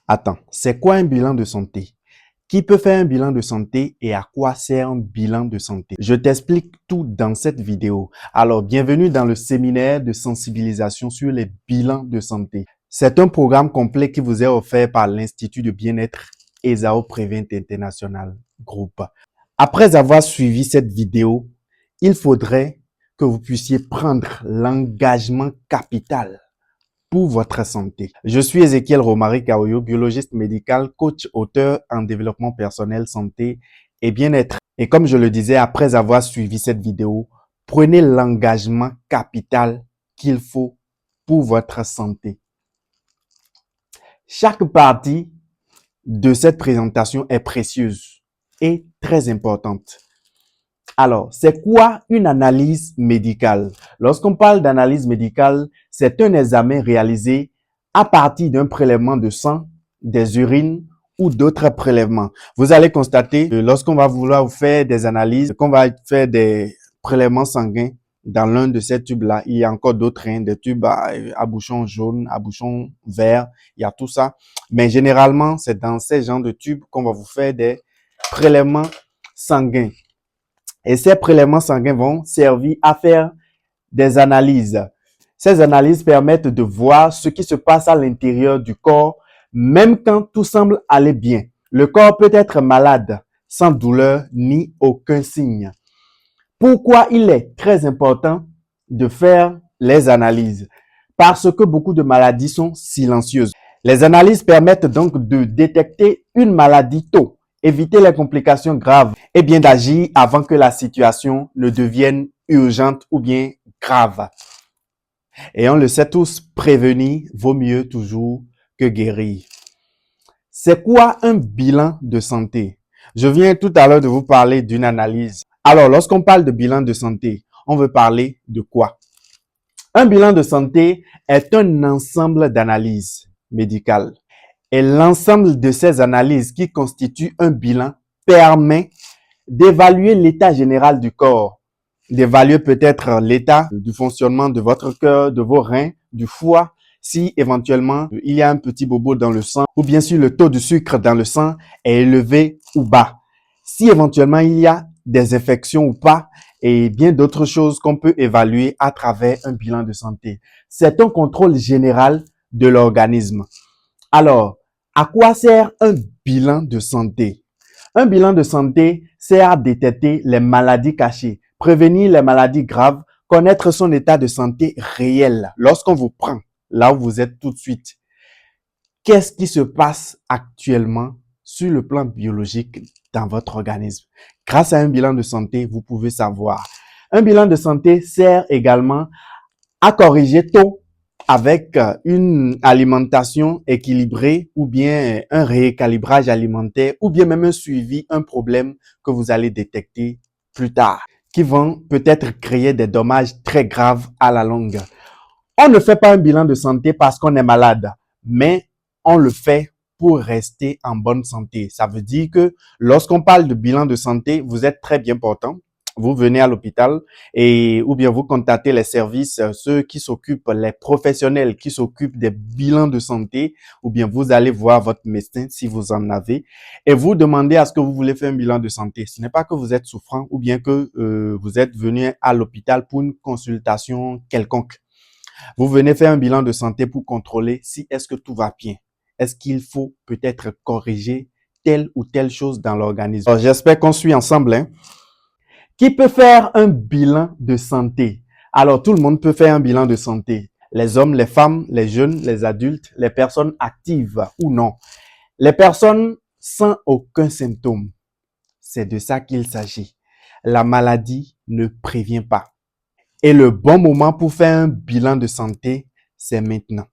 Attends, c'est quoi un bilan de santé? Qui peut faire un bilan de santé et à quoi sert un bilan de santé? Je t'explique tout dans cette vidéo. Alors, bienvenue dans le séminaire de sensibilisation sur les bilans de santé. C'est un programme complet qui vous est offert par l'Institut de bien-être Ezao Prevent International Group. Après avoir suivi cette vidéo, il faudrait que vous puissiez prendre l'engagement capital pour votre santé. Je suis Ézéchiel Romaric Aoyo, biologiste médical, coach, auteur en développement personnel, santé et bien-être. Et comme je le disais, après avoir suivi cette vidéo, prenez l'engagement capital qu'il faut pour votre santé. Chaque partie de cette présentation est précieuse et très importante. Alors, c'est quoi une analyse médicale? Lorsqu'on parle d'analyse médicale, c'est un examen réalisé à partir d'un prélèvement de sang, des urines ou d'autres prélèvements. Vous allez constater que lorsqu'on va vouloir vous faire des analyses, qu'on va faire des prélèvements sanguins dans l'un de ces tubes-là, il y a encore d'autres, des tubes à bouchon jaune, à bouchon vert, il y a tout ça. Mais généralement, c'est dans ces genres de tubes qu'on va vous faire des prélèvements sanguins. Et ces prélèvements sanguins vont servir à faire des analyses. Ces analyses permettent de voir ce qui se passe à l'intérieur du corps, même quand tout semble aller bien. Le corps peut être malade, sans douleur ni aucun signe. Pourquoi il est très important de faire les analyses? Parce que beaucoup de maladies sont silencieuses. Les analyses permettent donc de détecter une maladie tôt, éviter les complications graves et bien d'agir avant que la situation ne devienne urgente ou bien grave. Et on le sait tous, prévenir vaut mieux toujours que guérir. C'est quoi un bilan de santé? Je viens tout à l'heure de vous parler d'une analyse. Alors, lorsqu'on parle de bilan de santé, on veut parler de quoi? Un bilan de santé est un ensemble d'analyses médicales. Et l'ensemble de ces analyses qui constituent un bilan permet d'évaluer l'état général du corps, d'évaluer peut-être l'état du fonctionnement de votre cœur, de vos reins, du foie, si éventuellement il y a un petit bobo dans le sang ou bien si le taux de sucre dans le sang est élevé ou bas. Si éventuellement il y a des infections ou pas et bien d'autres choses qu'on peut évaluer à travers un bilan de santé. C'est un contrôle général de l'organisme. Alors, à quoi sert un bilan de santé? Un bilan de santé sert à détecter les maladies cachées, prévenir les maladies graves, connaître son état de santé réel. Lorsqu'on vous prend là où vous êtes tout de suite, qu'est-ce qui se passe actuellement sur le plan biologique dans votre organisme? Grâce à un bilan de santé, vous pouvez savoir. Un bilan de santé sert également à corriger tôt avec une alimentation équilibrée ou bien un rééquilibrage alimentaire ou bien même un suivi, un problème que vous allez détecter plus tard, qui vont peut-être créer des dommages très graves à la longue. On ne fait pas un bilan de santé parce qu'on est malade, mais on le fait pour rester en bonne santé. Ça veut dire que lorsqu'on parle de bilan de santé, vous êtes très bien portant. Vous venez à l'hôpital et ou bien vous contactez les services, ceux qui s'occupent, les professionnels qui s'occupent des bilans de santé, ou bien vous allez voir votre médecin si vous en avez et vous demandez à ce que vous voulez faire un bilan de santé. Ce n'est pas que vous êtes souffrant ou bien que vous êtes venu à l'hôpital pour une consultation quelconque. Vous venez faire un bilan de santé pour contrôler si est-ce que tout va bien. Est-ce qu'il faut peut-être corriger telle ou telle chose dans l'organisme? J'espère qu'on suit ensemble. Hein? Qui peut faire un bilan de santé? Alors, tout le monde peut faire un bilan de santé. Les hommes, les femmes, les jeunes, les adultes, les personnes actives ou non. Les personnes sans aucun symptôme. C'est de ça qu'il s'agit. La maladie ne prévient pas. Et le bon moment pour faire un bilan de santé, c'est maintenant.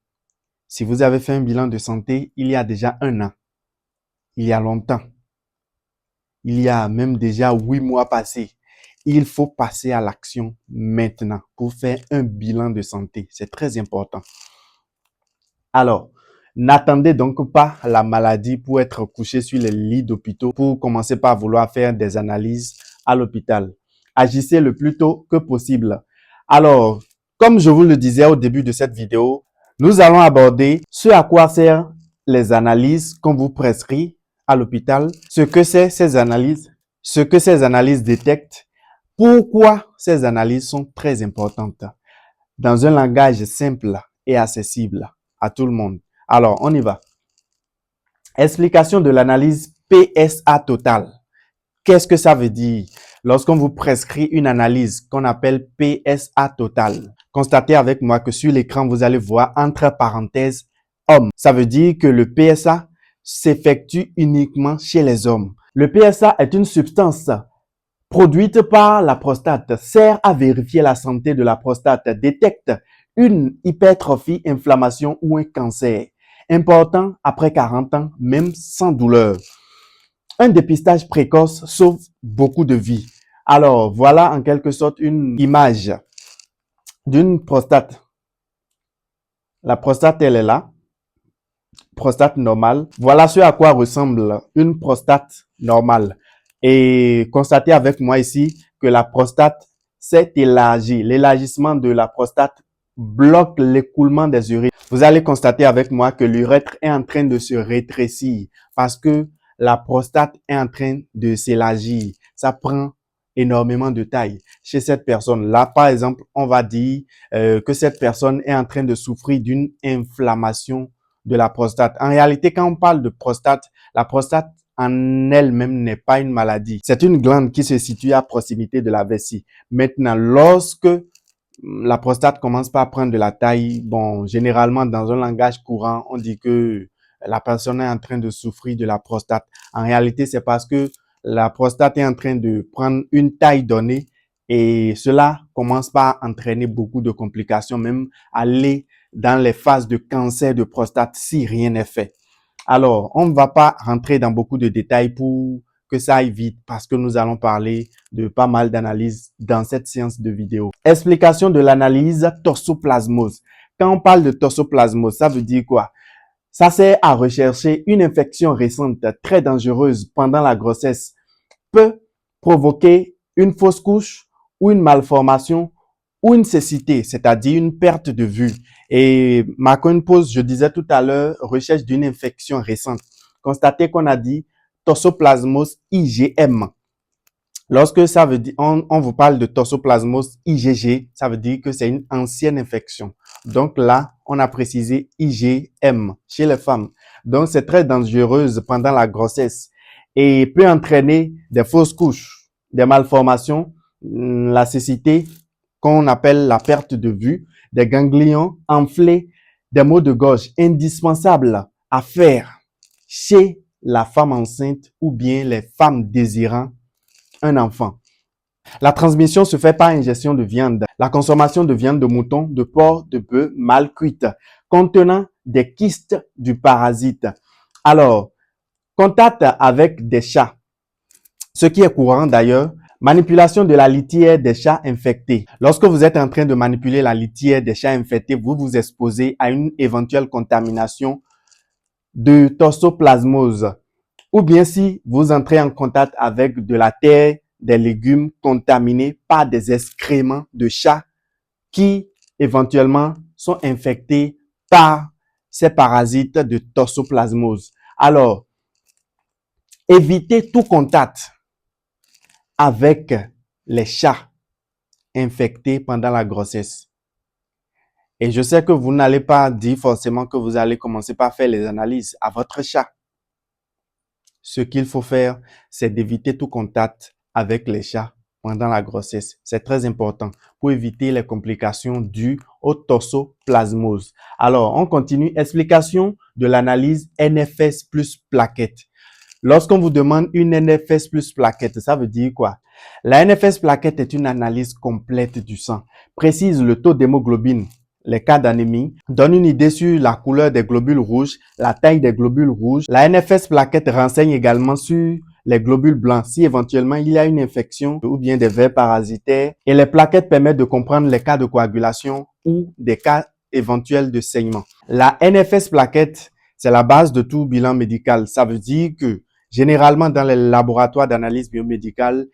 Si vous avez fait un bilan de santé il y a déjà 1 an, il y a longtemps, il y a même déjà 8 mois passés, il faut passer à l'action maintenant pour faire un bilan de santé. C'est très important. Alors, n'attendez donc pas la maladie pour être couché sur les lits d'hôpitaux pour commencer par vouloir faire des analyses à l'hôpital. Agissez le plus tôt que possible. Alors, comme je vous le disais au début de cette vidéo, nous allons aborder ce à quoi sert les analyses qu'on vous prescrit à l'hôpital, ce que ces analyses détectent, pourquoi ces analyses sont très importantes, dans un langage simple et accessible à tout le monde. Alors, on y va. Explication de l'analyse PSA totale. Qu'est-ce que ça veut dire? Lorsqu'on vous prescrit une analyse qu'on appelle PSA totale, constatez avec moi que sur l'écran, vous allez voir entre parenthèses homme. Ça veut dire que le PSA s'effectue uniquement chez les hommes. Le PSA est une substance produite par la prostate, sert à vérifier la santé de la prostate, détecte une hypertrophie, inflammation ou un cancer. Important après 40 ans, même sans douleur. Un dépistage précoce sauve beaucoup de vies. Alors, voilà en quelque sorte une image d'une prostate. La prostate, elle est là. Prostate normale. Voilà ce à quoi ressemble une prostate normale. Et constatez avec moi ici que la prostate s'est élargie. L'élargissement de la prostate bloque l'écoulement des urines. Vous allez constater avec moi que l'urètre est en train de se rétrécir parce que la prostate est en train de s'élargir. Ça prend énormément de taille chez cette personne. Là, par exemple, on va dire que cette personne est en train de souffrir d'une inflammation de la prostate. En réalité, quand on parle de prostate, la prostate en elle-même n'est pas une maladie. C'est une glande qui se situe à proximité de la vessie. Maintenant, lorsque la prostate commence par prendre de la taille, bon, généralement dans un langage courant, on dit que la personne est en train de souffrir de la prostate. En réalité, c'est parce que la prostate est en train de prendre une taille donnée et cela commence par entraîner beaucoup de complications, même aller dans les phases de cancer de prostate si rien n'est fait. Alors, on ne va pas rentrer dans beaucoup de détails pour que ça aille vite parce que nous allons parler de pas mal d'analyses dans cette séance de vidéo. Explication de l'analyse toxoplasmose. Quand on parle de toxoplasmose, ça veut dire quoi? Ça sert à rechercher une infection récente très dangereuse pendant la grossesse. Peut provoquer une fausse couche ou une malformation ou une cécité, c'est-à-dire une perte de vue. Et marquons une pause, je disais tout à l'heure, recherche d'une infection récente. Constatez qu'on a dit toxoplasmose IgM. Lorsque ça veut dire, on vous parle de toxoplasmose IgG, ça veut dire que c'est une ancienne infection. Donc là, on a précisé IgM chez les femmes. Donc c'est très dangereuse pendant la grossesse et peut entraîner des fausses couches, des malformations, la cécité, qu'on appelle la perte de vue, des ganglions enflés, des maux de gorge indispensables à faire chez la femme enceinte ou bien les femmes désirant un enfant. La transmission se fait par ingestion de viande, la consommation de viande de mouton, de porc, de bœuf mal cuite, contenant des kystes du parasite. Alors, contact avec des chats, ce qui est courant d'ailleurs. Manipulation de la litière des chats infectés. Lorsque vous êtes en train de manipuler la litière des chats infectés, vous vous exposez à une éventuelle contamination de toxoplasmose. Ou bien si vous entrez en contact avec de la terre, des légumes contaminés par des excréments de chats qui éventuellement sont infectés par ces parasites de toxoplasmose. Alors, évitez tout contact avec les chats infectés pendant la grossesse. Et je sais que vous n'allez pas dire forcément que vous allez commencer par faire les analyses à votre chat. Ce qu'il faut faire, c'est d'éviter tout contact avec les chats pendant la grossesse. C'est très important pour éviter les complications dues au toxoplasmose. Alors, on continue. Explication de l'analyse NFS plus plaquette. Lorsqu'on vous demande une NFS plus plaquette, ça veut dire quoi? La NFS plaquette est une analyse complète du sang, précise le taux d'hémoglobine, les cas d'anémie, donne une idée sur la couleur des globules rouges, la taille des globules rouges. La NFS plaquette renseigne également sur les globules blancs, si éventuellement il y a une infection ou bien des vers parasitaires. Et les plaquettes permettent de comprendre les cas de coagulation ou des cas éventuels de saignement. La NFS plaquette, c'est la base de tout bilan médical. Ça veut dire que généralement, dans les laboratoires d'analyse biomédicale,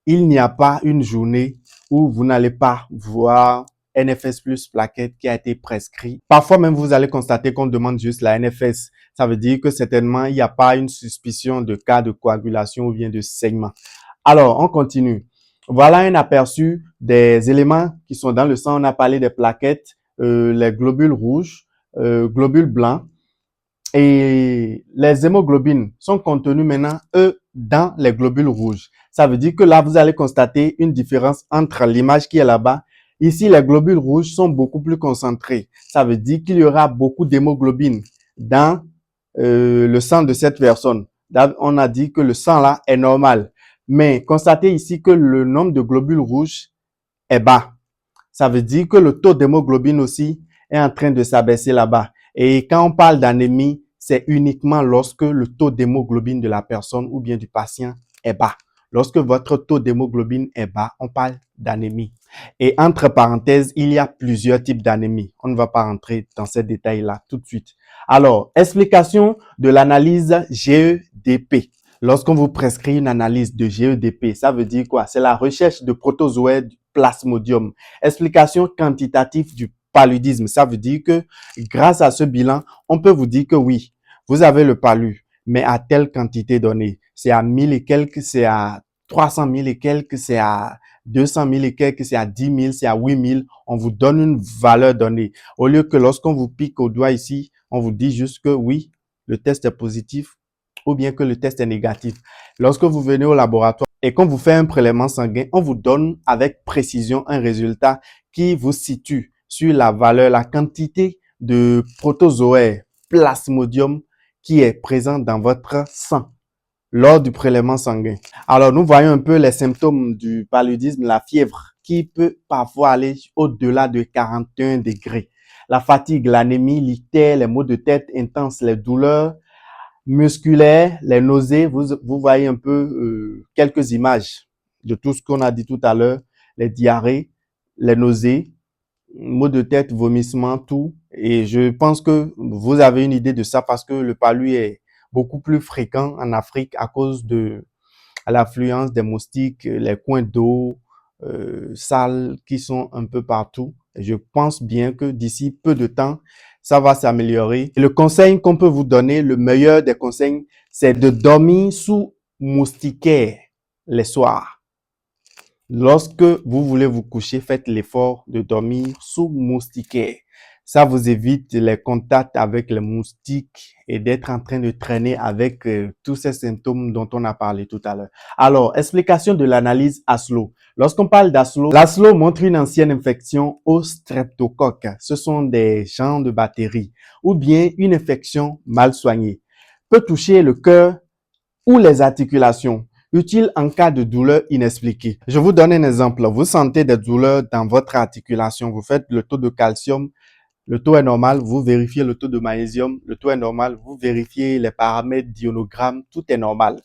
il n'y a pas une journée où vous n'allez pas voir NFS plus plaquette qui a été prescrit. Parfois même, vous allez constater qu'on demande juste la NFS. Ça veut dire que certainement, il n'y a pas une suspicion de cas de coagulation ou bien de saignement. Alors, on continue. Voilà un aperçu des éléments qui sont dans le sang. On a parlé des plaquettes, les globules rouges, globules blancs. Et les hémoglobines sont contenues maintenant, eux, dans les globules rouges. Ça veut dire que là, vous allez constater une différence entre l'image qui est là-bas. Ici, les globules rouges sont beaucoup plus concentrés. Ça veut dire qu'il y aura beaucoup d'hémoglobine dans le sang de cette personne. Là, on a dit que le sang là est normal. Mais constatez ici que le nombre de globules rouges est bas. Ça veut dire que le taux d'hémoglobine aussi est en train de s'abaisser là-bas. Et quand on parle d'anémie, c'est uniquement lorsque le taux d'hémoglobine de la personne ou bien du patient est bas. Lorsque votre taux d'hémoglobine est bas, on parle d'anémie. Et entre parenthèses, il y a plusieurs types d'anémie. On ne va pas rentrer dans ces détails-là tout de suite. Alors, explication de l'analyse GEDP. Lorsqu'on vous prescrit une analyse de GEDP, ça veut dire quoi? C'est la recherche de protozoaires du plasmodium. Explication quantitative du paludisme. Ça veut dire que grâce à ce bilan, on peut vous dire que oui, vous avez le palu, mais à telle quantité donnée. C'est à 1000 et quelques, c'est à 300 000 et quelques, c'est à 200 000 et quelques, c'est à 10 000, c'est à 8 000. On vous donne une valeur donnée. Au lieu que lorsqu'on vous pique au doigt ici, on vous dit juste que oui, le test est positif ou bien que le test est négatif. Lorsque vous venez au laboratoire et qu'on vous fait un prélèvement sanguin, on vous donne avec précision un résultat qui vous situe sur la valeur, la quantité de protozoaires plasmodium qui est présent dans votre sang lors du prélèvement sanguin. Alors, nous voyons un peu les symptômes du paludisme, la fièvre qui peut parfois aller au-delà de 41 degrés. La fatigue, l'anémie, l'ictère, les maux de tête intenses, les douleurs musculaires, les nausées. Vous voyez un peu quelques images de tout ce qu'on a dit tout à l'heure, les diarrhées, les nausées, maux de tête, vomissements, tout. Et je pense que vous avez une idée de ça parce que le palu est beaucoup plus fréquent en Afrique à cause de l'affluence des moustiques, les coins d'eau sales qui sont un peu partout. Et je pense bien que d'ici peu de temps, ça va s'améliorer. Et le conseil qu'on peut vous donner, le meilleur des conseils, c'est de dormir sous moustiquaire les soirs. Lorsque vous voulez vous coucher, faites l'effort de dormir sous moustiquaire. Ça vous évite les contacts avec les moustiques et d'être en train de traîner avec tous ces symptômes dont on a parlé tout à l'heure. Alors, explication de l'analyse Haslo. Lorsqu'on parle d'Haslo, l'Haslo montre une ancienne infection au streptocoque. Ce sont des genres de bactéries ou bien une infection mal soignée. Peut toucher le cœur ou les articulations. Utile en cas de douleur inexpliquée. Je vous donne un exemple. Vous sentez des douleurs dans votre articulation. Vous faites le taux de calcium. Le taux est normal. Vous vérifiez le taux de magnésium. Le taux est normal. Vous vérifiez les paramètres d'ionogramme. Tout est normal.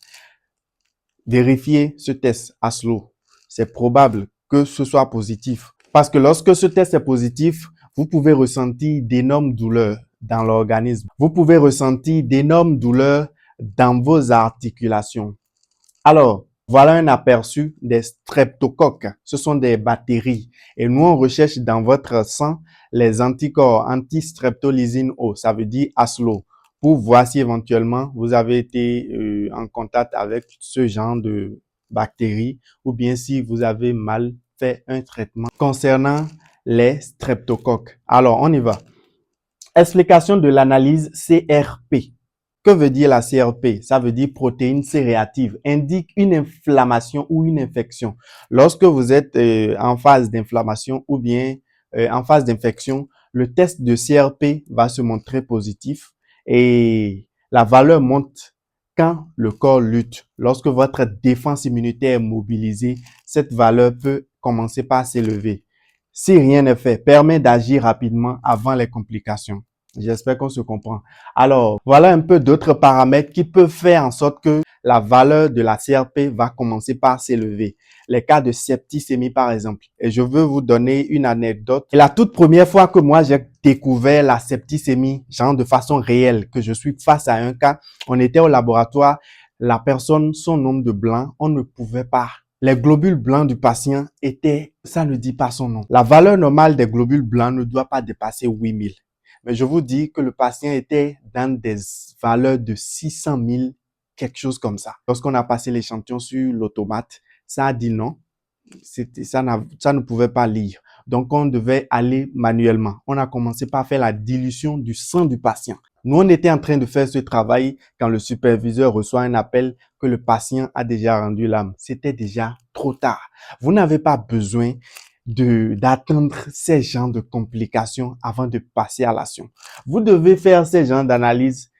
Vérifiez ce test Haslo. C'est probable que ce soit positif. Parce que lorsque ce test est positif, vous pouvez ressentir d'énormes douleurs dans l'organisme. Vous pouvez ressentir d'énormes douleurs dans vos articulations. Alors, voilà un aperçu des streptocoques. Ce sont des bactéries. Et nous, on recherche dans votre sang les anticorps anti-streptolysine O. Ça veut dire Haslo. Pour voir si éventuellement vous avez été en contact avec ce genre de bactéries ou bien si vous avez mal fait un traitement concernant les streptocoques. Alors, on y va. Explication de l'analyse CRP. Que veut dire la CRP? Ça veut dire protéine C réactive. Indique une inflammation ou une infection. Lorsque vous êtes en phase d'inflammation ou bien en phase d'infection, le test de CRP va se montrer positif et la valeur monte quand le corps lutte. Lorsque votre défense immunitaire est mobilisée, cette valeur peut commencer par s'élever. Si rien n'est fait, permet d'agir rapidement avant les complications. J'espère qu'on se comprend. Alors, voilà un peu d'autres paramètres qui peuvent faire en sorte que la valeur de la CRP va commencer par s'élever. Les cas de septicémie, par exemple. Et je veux vous donner une anecdote. Et la toute première fois que moi, j'ai découvert la septicémie, genre de façon réelle, que je suis face à un cas, on était au laboratoire, la personne, son nombre de blanc, on ne pouvait pas. Les globules blancs du patient étaient, ça ne dit pas son nom. La valeur normale des globules blancs ne doit pas dépasser 8000. mais je vous dis que le patient était dans des valeurs de 600 000, quelque chose comme ça. Lorsqu'on a passé l'échantillon sur l'automate, ça a dit non, ça ne pouvait pas lire. Donc, on devait aller manuellement. On a commencé par faire la dilution du sang du patient. Nous, on était en train de faire ce travail quand le superviseur reçoit un appel que le patient a déjà rendu l'âme. C'était déjà trop tard. Vous n'avez pas besoin d'attendre ces genres de complications avant de passer à l'action. Vous devez faire ces genres d'analyse,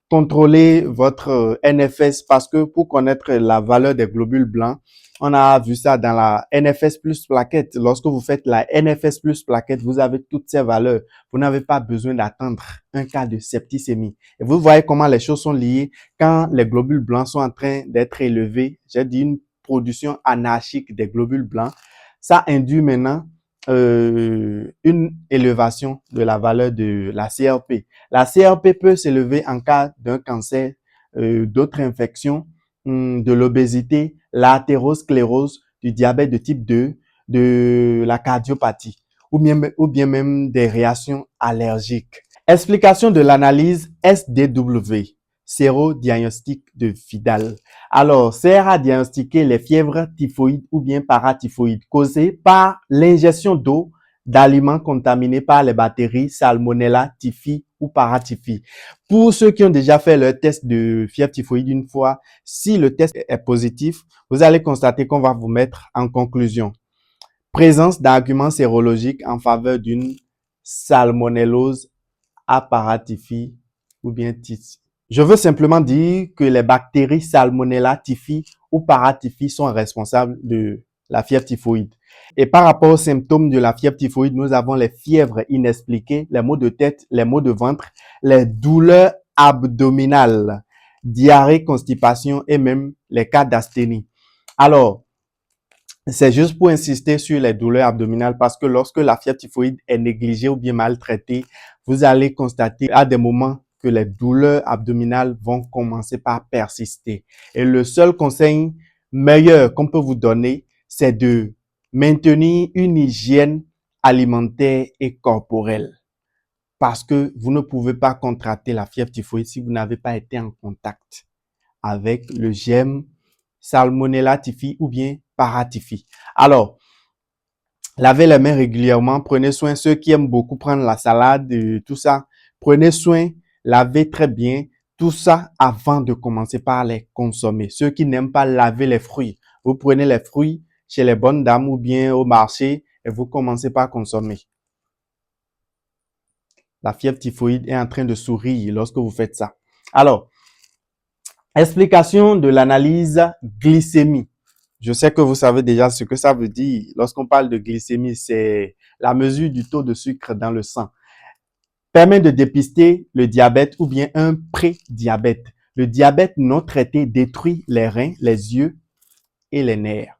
contrôler votre NFS parce que pour connaître la valeur des globules blancs, on a vu ça dans la NFS plus plaquette. Lorsque vous faites la NFS plus plaquette, vous avez toutes ces valeurs. Vous n'avez pas besoin d'attendre un cas de septicémie. Et vous voyez comment les choses sont liées quand les globules blancs sont en train d'être élevés. J'ai dit une production anarchique des globules blancs. Ça induit maintenant une élévation de la valeur de la CRP. La CRP peut s'élever en cas d'un cancer, d'autres infections, de l'obésité, l'athérosclérose, du diabète de type 2, de la cardiopathie ou bien même des réactions allergiques. Explication de l'analyse SDW, sérodiagnostic de Vidal. Alors, sert à diagnostiquer les fièvres typhoïdes ou bien paratyphoïdes causées par l'ingestion d'eau d'aliments contaminés par les bactéries Salmonella typhi ou paratyphi. Pour ceux qui ont déjà fait leur test de fièvre typhoïde une fois, si le test est positif, vous allez constater qu'on va vous mettre en conclusion. Présence d'arguments sérologiques en faveur d'une salmonellose à paratyphi ou bien typhi. Je veux simplement dire que les bactéries Salmonella typhi ou paratyphi sont responsables de la fièvre typhoïde. Et par rapport aux symptômes de la fièvre typhoïde, nous avons les fièvres inexpliquées, les maux de tête, les maux de ventre, les douleurs abdominales, diarrhée, constipation et même les cas d'asthénie. Alors, c'est juste pour insister sur les douleurs abdominales parce que lorsque la fièvre typhoïde est négligée ou bien maltraitée, vous allez constater à des moments que les douleurs abdominales vont commencer par persister. Et le seul conseil meilleur qu'on peut vous donner, c'est de maintenir une hygiène alimentaire et corporelle. Parce que vous ne pouvez pas contracter la fièvre typhoïde si vous n'avez pas été en contact avec le germe Salmonella typhi ou bien paratyphi. Alors, lavez les mains régulièrement, prenez soin. Ceux qui aiment beaucoup prendre la salade, tout ça, prenez soin, lavez très bien tout ça avant de commencer par les consommer. Ceux qui n'aiment pas laver les fruits, vous prenez les fruits chez les bonnes dames ou bien au marché et vous commencez par consommer. La fièvre typhoïde est en train de sourire lorsque vous faites ça. Alors, explication de l'analyse glycémie. Je sais que vous savez déjà ce que ça veut dire. Lorsqu'on parle de glycémie, c'est la mesure du taux de sucre dans le sang. Permet de dépister le diabète ou bien un prédiabète. Le diabète non traité détruit les reins, les yeux et les nerfs.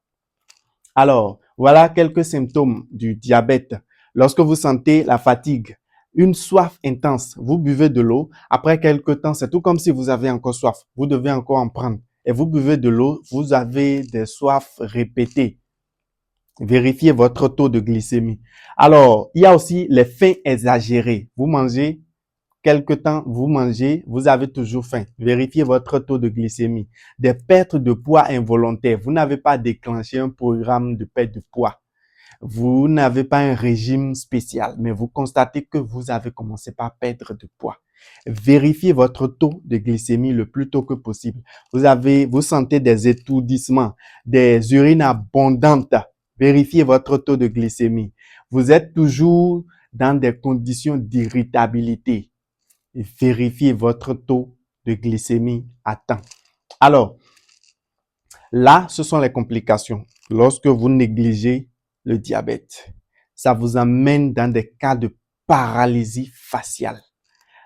Alors, voilà quelques symptômes du diabète. Lorsque vous sentez la fatigue, une soif intense, vous buvez de l'eau. Après quelques temps, c'est tout comme si vous avez encore soif. Vous devez encore en prendre. Et vous buvez de l'eau, vous avez des soifs répétées. Vérifiez votre taux de glycémie. Alors, il y a aussi les faims exagérés. Vous mangez, quelque temps, vous mangez, vous avez toujours faim. Vérifiez votre taux de glycémie. Des pertes de poids involontaires. Vous n'avez pas déclenché un programme de perte de poids. Vous n'avez pas un régime spécial, mais vous constatez que vous avez commencé par perdre de poids. Vérifiez votre taux de glycémie le plus tôt que possible. Vous sentez des étourdissements, des urines abondantes. Vérifiez votre taux de glycémie. Vous êtes toujours dans des conditions d'irritabilité. Vérifiez votre taux de glycémie à temps. Alors, là, ce sont les complications. Lorsque vous négligez le diabète, ça vous amène dans des cas de paralysie faciale.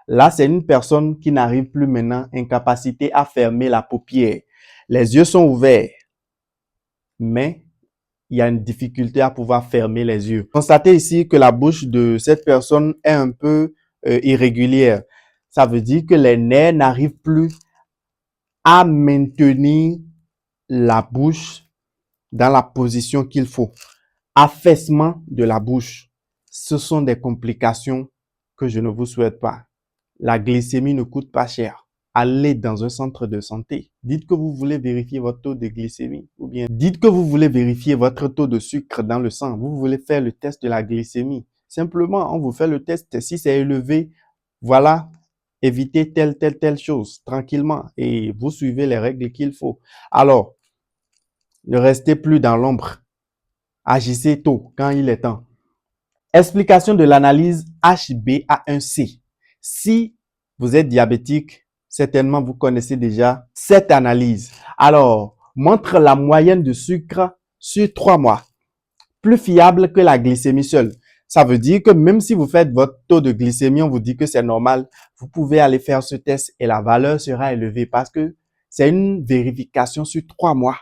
Là, c'est une personne qui n'arrive plus maintenant, incapacité à fermer la paupière. Les yeux sont ouverts, mais il y a une difficulté à pouvoir fermer les yeux. Constatez ici que la bouche de cette personne est un peu irrégulière. Ça veut dire que les nerfs n'arrivent plus à maintenir la bouche dans la position qu'il faut. Affaissement de la bouche. Ce sont des complications que je ne vous souhaite pas. La glycémie ne coûte pas cher. Allez dans un centre de santé. Dites que vous voulez vérifier votre taux de glycémie ou bien dites que vous voulez vérifier votre taux de sucre dans le sang. Vous voulez faire le test de la glycémie. Simplement, on vous fait le test. Si c'est élevé, voilà, évitez telle chose tranquillement et vous suivez les règles qu'il faut. Alors, ne restez plus dans l'ombre. Agissez tôt quand il est temps. Explication de l'analyse HbA1c. Si vous êtes diabétique, certainement vous connaissez déjà cette analyse. Alors, montre la moyenne de sucre sur 3 mois. Plus fiable que la glycémie seule. Ça veut dire que même si vous faites votre taux de glycémie, on vous dit que c'est normal, vous pouvez aller faire ce test et la valeur sera élevée parce que c'est une vérification sur 3 mois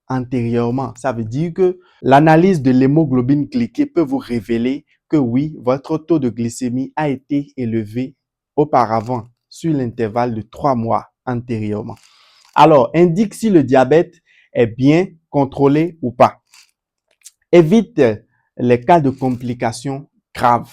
antérieurement. Ça veut dire que l'analyse de l'hémoglobine glyquée peut vous révéler que oui, votre taux de glycémie a été élevé auparavant sur l'intervalle de 3 mois antérieurement. Alors, indique si le diabète est bien contrôlé ou pas. Évite les cas de complications graves.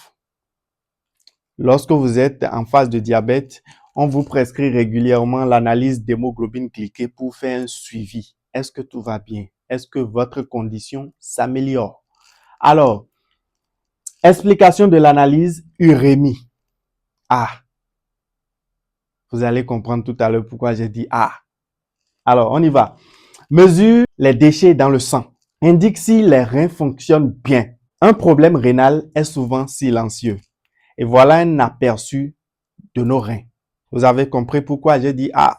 Lorsque vous êtes en phase de diabète, on vous prescrit régulièrement l'analyse d'hémoglobine glyquée pour faire un suivi. Est-ce que tout va bien? Est-ce que votre condition s'améliore? Alors, explication de l'analyse urémie. Ah, vous allez comprendre tout à l'heure pourquoi j'ai dit ah. Alors, on y va. Mesure les déchets dans le sang. Indique si les reins fonctionnent bien. Un problème rénal est souvent silencieux. Et voilà un aperçu de nos reins. Vous avez compris pourquoi j'ai dit ah.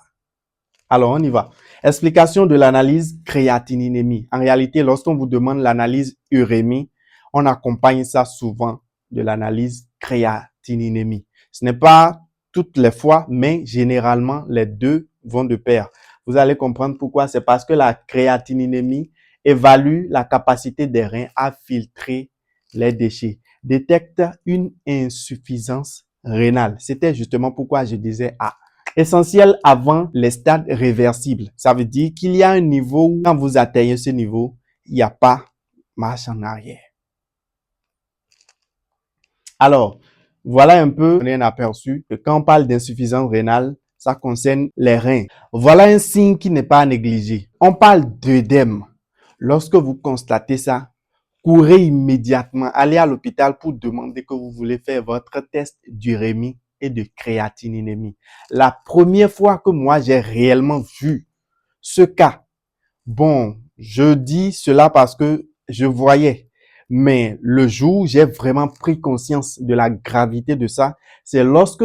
Alors, on y va. Explication de l'analyse créatininémie. En réalité, lorsqu'on vous demande l'analyse urémie, on accompagne ça souvent de l'analyse créatininémie. Ce n'est pas toutes les fois, mais généralement, les deux vont de pair. Vous allez comprendre pourquoi. C'est parce que la créatininémie évalue la capacité des reins à filtrer les déchets, détecte une insuffisance rénale. C'était justement pourquoi je disais ah. Essentiel avant les stades réversibles. Ça veut dire qu'il y a un niveau où quand vous atteignez ce niveau, il n'y a pas marche en arrière. Alors, voilà un peu un aperçu que quand on parle d'insuffisance rénale, ça concerne les reins. Voilà un signe qui n'est pas à négliger. On parle d'œdème. Lorsque vous constatez ça, courez immédiatement, allez à l'hôpital pour demander que vous voulez faire votre test d'urémie et de créatininémie. La première fois que moi j'ai réellement vu ce cas, bon, je dis cela parce que je voyais, mais le jour où j'ai vraiment pris conscience de la gravité de ça, c'est lorsque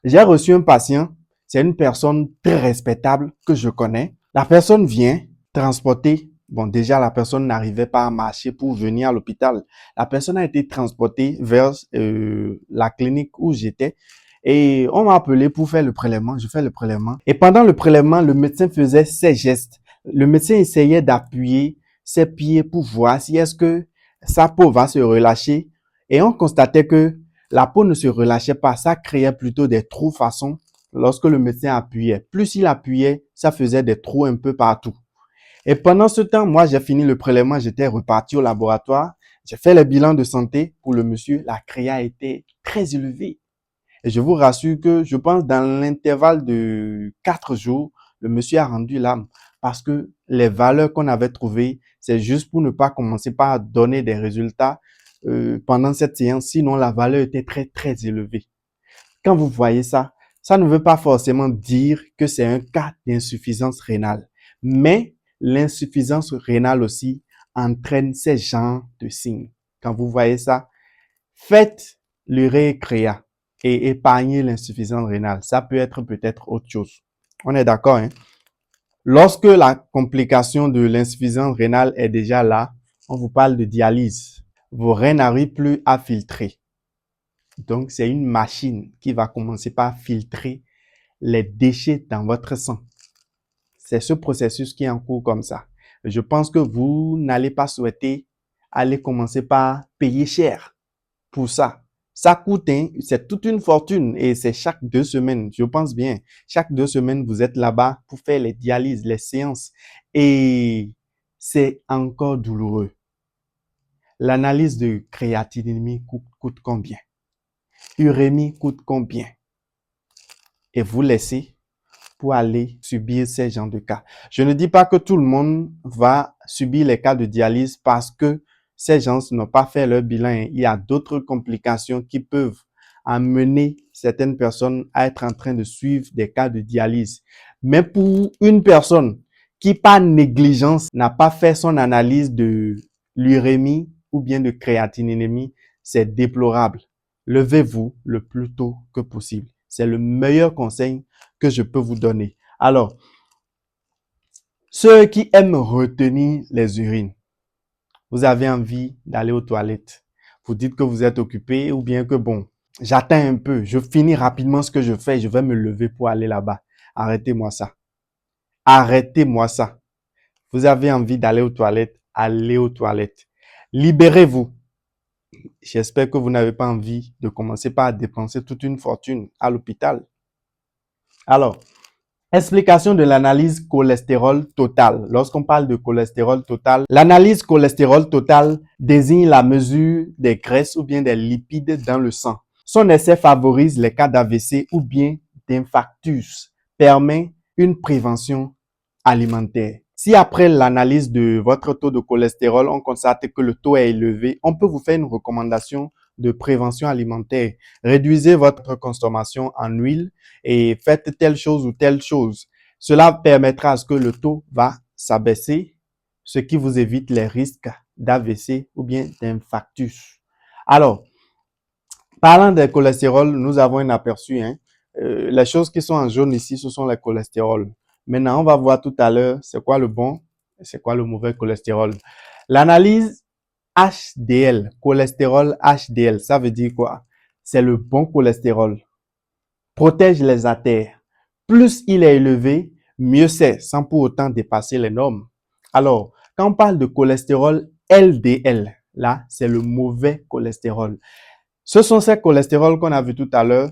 j'ai reçu un patient, c'est une personne très respectable que je connais. La personne vient transporter. Bon, déjà, la personne n'arrivait pas à marcher pour venir à l'hôpital. La personne a été transportée vers la clinique où j'étais et on m'a appelé pour faire le prélèvement. Je fais le prélèvement. Et pendant le prélèvement, le médecin faisait ses gestes. Le médecin essayait d'appuyer ses pieds pour voir si est-ce que sa peau va se relâcher. Et on constatait que la peau ne se relâchait pas. Ça créait plutôt des trous façon lorsque le médecin appuyait. Plus il appuyait, ça faisait des trous un peu partout. Et pendant ce temps, moi, j'ai fini le prélèvement, j'étais reparti au laboratoire. J'ai fait le bilan de santé pour le monsieur. La créa était très élevée. Et je vous rassure que je pense dans l'intervalle de 4 jours, le monsieur a rendu l'âme parce que les valeurs qu'on avait trouvées, c'est juste pour ne pas commencer par donner des résultats pendant cette séance. Sinon, la valeur était très élevée. Quand vous voyez ça, ça ne veut pas forcément dire que c'est un cas d'insuffisance rénale. Mais l'insuffisance rénale aussi entraîne ces genres de signes. Quand vous voyez ça, faites l'urée créa et épargnez l'insuffisance rénale. Ça peut être peut-être autre chose. On est d'accord, hein? Lorsque la complication de l'insuffisance rénale est déjà là, on vous parle de dialyse. Vos reins n'arrivent plus à filtrer. Donc, c'est une machine qui va commencer par filtrer les déchets dans votre sang. C'est ce processus qui est en cours comme ça. Je pense que vous n'allez pas souhaiter aller commencer par payer cher pour ça. Ça coûte, hein, c'est toute une fortune et c'est chaque 2 semaines, je pense bien. Chaque 2 semaines, vous êtes là-bas pour faire les dialyses, les séances et c'est encore douloureux. L'analyse de créatininémie coûte combien? urémie coûte combien? Et vous laissez pour aller subir ces genres de cas. Je ne dis pas que tout le monde va subir les cas de dialyse parce que ces gens n'ont pas fait leur bilan. Il y a d'autres complications qui peuvent amener certaines personnes à être en train de suivre des cas de dialyse. Mais pour une personne qui, par négligence, n'a pas fait son analyse de l'urémie ou bien de créatininémie, c'est déplorable. Levez-vous le plus tôt que possible. C'est le meilleur conseil que je peux vous donner. Alors, ceux qui aiment retenir les urines, vous avez envie d'aller aux toilettes. Vous dites que vous êtes occupé ou bien que bon, j'attends un peu, je finis rapidement ce que je fais, je vais me lever pour aller là-bas. Arrêtez-moi ça. Arrêtez-moi ça. Vous avez envie d'aller aux toilettes, allez aux toilettes. Libérez-vous. J'espère que vous n'avez pas envie de commencer par dépenser toute une fortune à l'hôpital. Alors, explication de l'analyse cholestérol total. Lorsqu'on parle de cholestérol total, l'analyse cholestérol total désigne la mesure des graisses ou bien des lipides dans le sang. Son essai favorise les cas d'AVC ou bien d'infarctus, permet une prévention alimentaire. Si après l'analyse de votre taux de cholestérol, on constate que le taux est élevé, on peut vous faire une recommandation de prévention alimentaire. Réduisez votre consommation en huile et faites telle chose ou telle chose. Cela permettra à ce que le taux va s'abaisser, ce qui vous évite les risques d'AVC ou bien d'infarctus. Alors, parlant des cholestérol, nous avons un aperçu. Les choses qui sont en jaune ici, ce sont les cholestérols. Maintenant, on va voir tout à l'heure c'est quoi le bon et c'est quoi le mauvais cholestérol. L'analyse HDL, cholestérol HDL, ça veut dire quoi? C'est le bon cholestérol. Protège les artères. Plus il est élevé, mieux c'est, sans pour autant dépasser les normes. Alors, quand on parle de cholestérol LDL, là, c'est le mauvais cholestérol. Ce sont ces cholestérols qu'on a vu tout à l'heure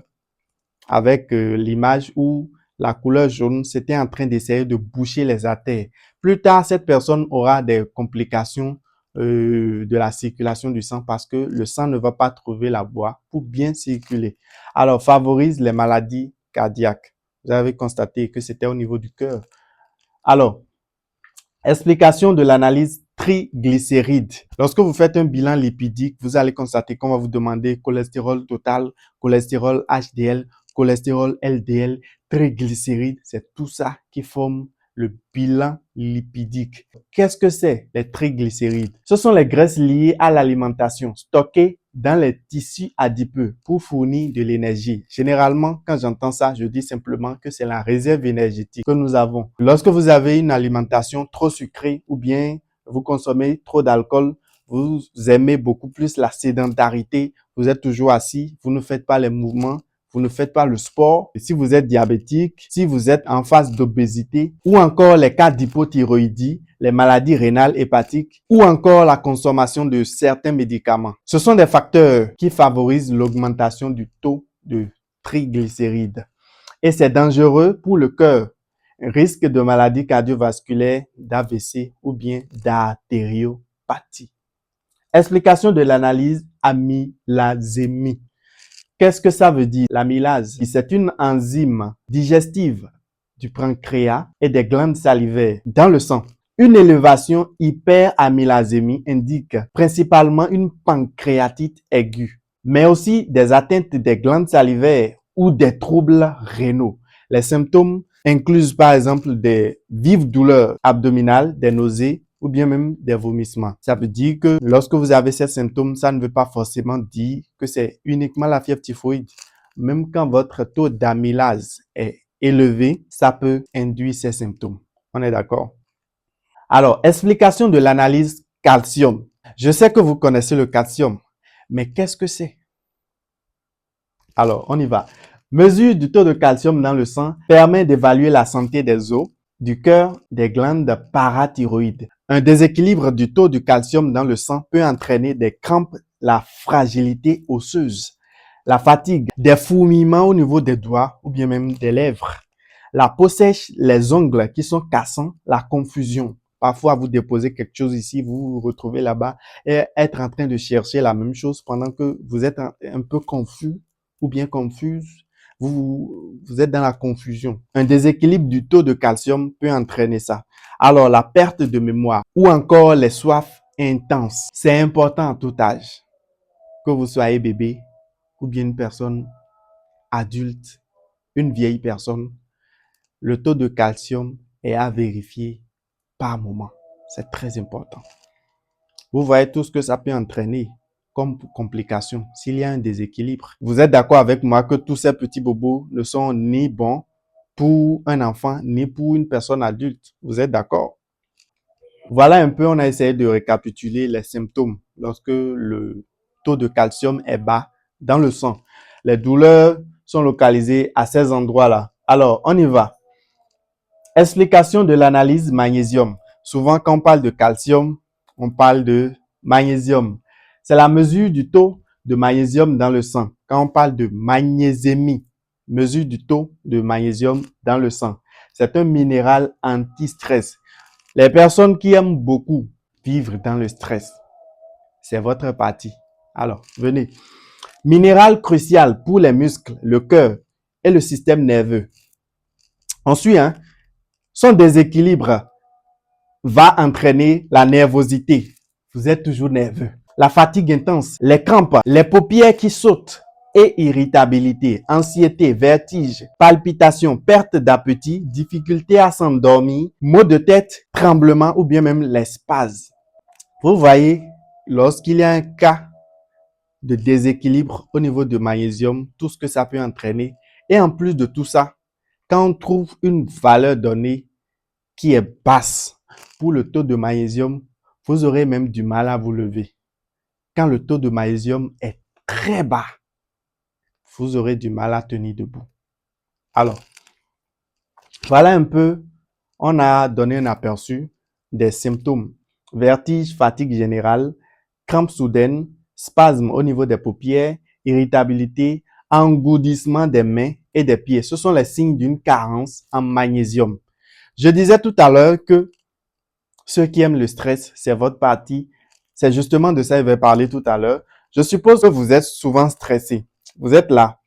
avec l'image où la couleur jaune, c'était en train d'essayer de boucher les artères. Plus tard, cette personne aura des complications de la circulation du sang parce que le sang ne va pas trouver la voie pour bien circuler. Alors, favorise les maladies cardiaques. Vous avez constaté que c'était au niveau du cœur. Alors, explication de l'analyse triglycérides. Lorsque vous faites un bilan lipidique, vous allez constater qu'on va vous demander cholestérol total, cholestérol HDL, cholestérol LDL, triglycérides. C'est tout ça qui forme le bilan lipidique. Qu'est-ce que c'est les triglycérides? Ce sont les graisses liées à l'alimentation stockées dans les tissus adipeux pour fournir de l'énergie. Généralement, quand j'entends ça, je dis simplement que c'est la réserve énergétique que nous avons. Lorsque vous avez une alimentation trop sucrée ou bien vous consommez trop d'alcool, vous aimez beaucoup plus la sédentarité, vous êtes toujours assis, vous ne faites pas les mouvements, vous ne faites pas le sport. Et si vous êtes diabétique, si vous êtes en phase d'obésité ou encore les cas d'hypothyroïdie, les maladies rénales hépatiques ou encore la consommation de certains médicaments. Ce sont des facteurs qui favorisent l'augmentation du taux de triglycérides. Et c'est dangereux pour le cœur. Risque de maladies cardiovasculaires, d'AVC ou bien d'artériopathie. Explication de l'analyse amylasémie. Qu'est-ce que ça veut dire? L'amylase, c'est une enzyme digestive du pancréas et des glandes salivaires dans le sang. Une élévation hyperamylasémie indique principalement une pancréatite aiguë, mais aussi des atteintes des glandes salivaires ou des troubles rénaux. Les symptômes incluent par exemple des vives douleurs abdominales, des nausées, ou bien même des vomissements. Ça veut dire que lorsque vous avez ces symptômes, ça ne veut pas forcément dire que c'est uniquement la fièvre typhoïde. Même quand votre taux d'amylase est élevé, ça peut induire ces symptômes. On est d'accord? Alors, explication de l'analyse calcium. Je sais que vous connaissez le calcium, mais qu'est-ce que c'est? Alors, on y va. Mesure du taux de calcium dans le sang permet d'évaluer la santé des os, du cœur, des glandes parathyroïdes. Un déséquilibre du taux de calcium dans le sang peut entraîner des crampes, la fragilité osseuse, la fatigue, des fourmillements au niveau des doigts ou bien même des lèvres, la peau sèche, les ongles qui sont cassants, la confusion. Parfois, vous déposez quelque chose ici, vous vous retrouvez là-bas et être en train de chercher la même chose pendant que vous êtes un peu confus ou bien confuse, vous êtes dans la confusion. Un déséquilibre du taux de calcium peut entraîner ça. Alors, la perte de mémoire ou encore les soifs intenses. C'est important à tout âge, que vous soyez bébé ou bien une personne adulte, une vieille personne. Le taux de calcium est à vérifier par moment. C'est très important. Vous voyez tout ce que ça peut entraîner comme complication s'il y a un déséquilibre. Vous êtes d'accord avec moi que tous ces petits bobos ne sont ni bons pour un enfant ni pour une personne adulte. Vous êtes d'accord? Voilà un peu, on a essayé de récapituler les symptômes lorsque le taux de calcium est bas dans le sang. Les douleurs sont localisées à ces endroits-là. Alors, on y va. Explication de l'analyse magnésium. Souvent, quand on parle de calcium, on parle de magnésium. C'est la mesure du taux de magnésium dans le sang. Quand on parle de magnésémie, mesure du taux de magnésium dans le sang. C'est un minéral anti-stress. Les personnes qui aiment beaucoup vivre dans le stress, c'est votre partie. Alors, venez. Minéral crucial pour les muscles, le cœur et le système nerveux. Ensuite, son déséquilibre va entraîner la nervosité. Vous êtes toujours nerveux. La fatigue intense, les crampes, les paupières qui sautent et irritabilité, anxiété, vertige, palpitations, perte d'appétit, difficulté à s'endormir, maux de tête, tremblements ou bien même les spasmes. Vous voyez, lorsqu'il y a un cas de déséquilibre au niveau du magnésium, tout ce que ça peut entraîner. Et en plus de tout ça, quand on trouve une valeur donnée qui est basse pour le taux de magnésium, vous aurez même du mal à vous lever. Quand le taux de magnésium est très bas, vous aurez du mal à tenir debout. Alors, voilà un peu, on a donné un aperçu des symptômes. Vertige, fatigue générale, crampes soudaines, spasmes au niveau des paupières, irritabilité, engourdissement des mains et des pieds. Ce sont les signes d'une carence en magnésium. Je disais tout à l'heure que ceux qui aiment le stress, c'est votre partie. C'est justement de ça que je vais parler tout à l'heure. Je suppose que vous êtes souvent stressé. Vous êtes là.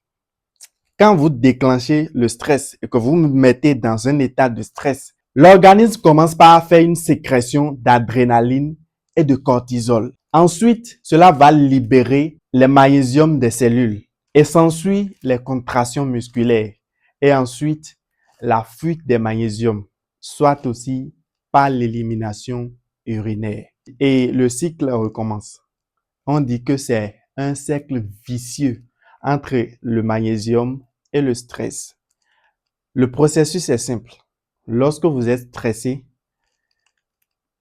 Quand vous déclenchez le stress et que vous vous mettez dans un état de stress, l'organisme commence par faire une sécrétion d'adrénaline et de cortisol. Ensuite, cela va libérer les magnésium des cellules et s'ensuit les contractions musculaires et ensuite la fuite des magnésiums, soit aussi par l'élimination urinaire. Et le cycle recommence. On dit que c'est un cercle vicieux entre le magnésium et le stress. Le processus est simple. Lorsque vous êtes stressé,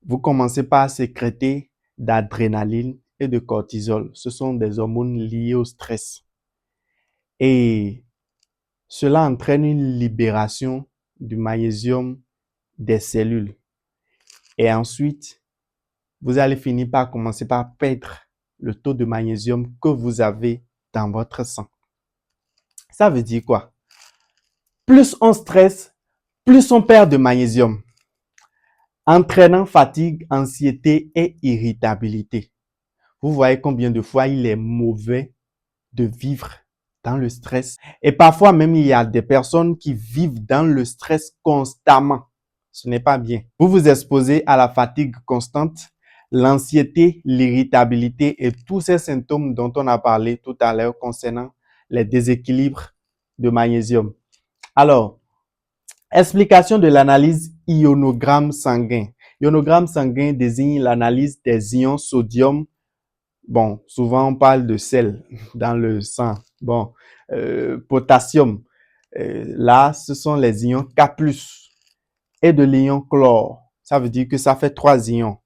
vous commencez par sécréter d'adrénaline et de cortisol. Ce sont des hormones liées au stress. Et cela entraîne une libération du magnésium des cellules. Et ensuite, vous allez finir par commencer par perdre le taux de magnésium que vous avez dans votre sang. Ça veut dire quoi? Plus on stresse, plus on perd de magnésium, entraînant fatigue, anxiété et irritabilité. Vous voyez combien de fois il est mauvais de vivre dans le stress. Et parfois même, il y a des personnes qui vivent dans le stress constamment. Ce n'est pas bien. Vous vous exposez à la fatigue constante, l'anxiété, l'irritabilité et tous ces symptômes dont on a parlé tout à l'heure concernant les déséquilibres de magnésium. Alors, explication de l'analyse ionogramme sanguin. Ionogramme sanguin désigne l'analyse des ions sodium. Bon, souvent on parle de sel dans le sang. Bon, potassium. Là, ce sont les ions K+, et de l'ion chlore. Ça veut dire que ça fait 3 ions.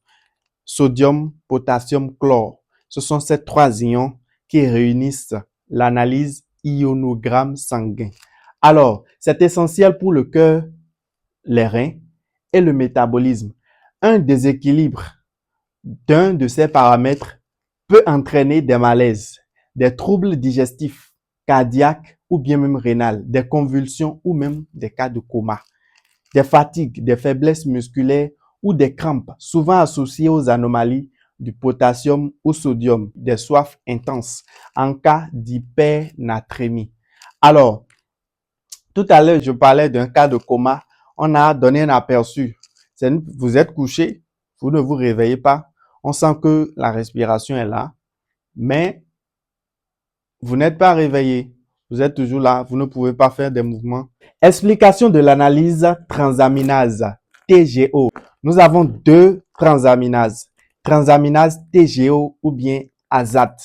Sodium, potassium, chlore. Ce sont ces 3 ions qui réunissent l'analyse ionogramme sanguin. Alors, c'est essentiel pour le cœur, les reins et le métabolisme. Un déséquilibre d'un de ces paramètres peut entraîner des malaises, des troubles digestifs, cardiaques ou bien même rénales, des convulsions ou même des cas de coma, des fatigues, des faiblesses musculaires ou des crampes, souvent associées aux anomalies du potassium ou sodium, des soifs intenses, en cas d'hypernatrémie. Alors, tout à l'heure, je parlais d'un cas de coma. On a donné un aperçu. Vous êtes couché, vous ne vous réveillez pas. On sent que la respiration est là, mais vous n'êtes pas réveillé. Vous êtes toujours là, vous ne pouvez pas faire des mouvements. Explication de l'analyse transaminase, TGO. Nous avons deux transaminases. Transaminase TGO ou bien ASAT.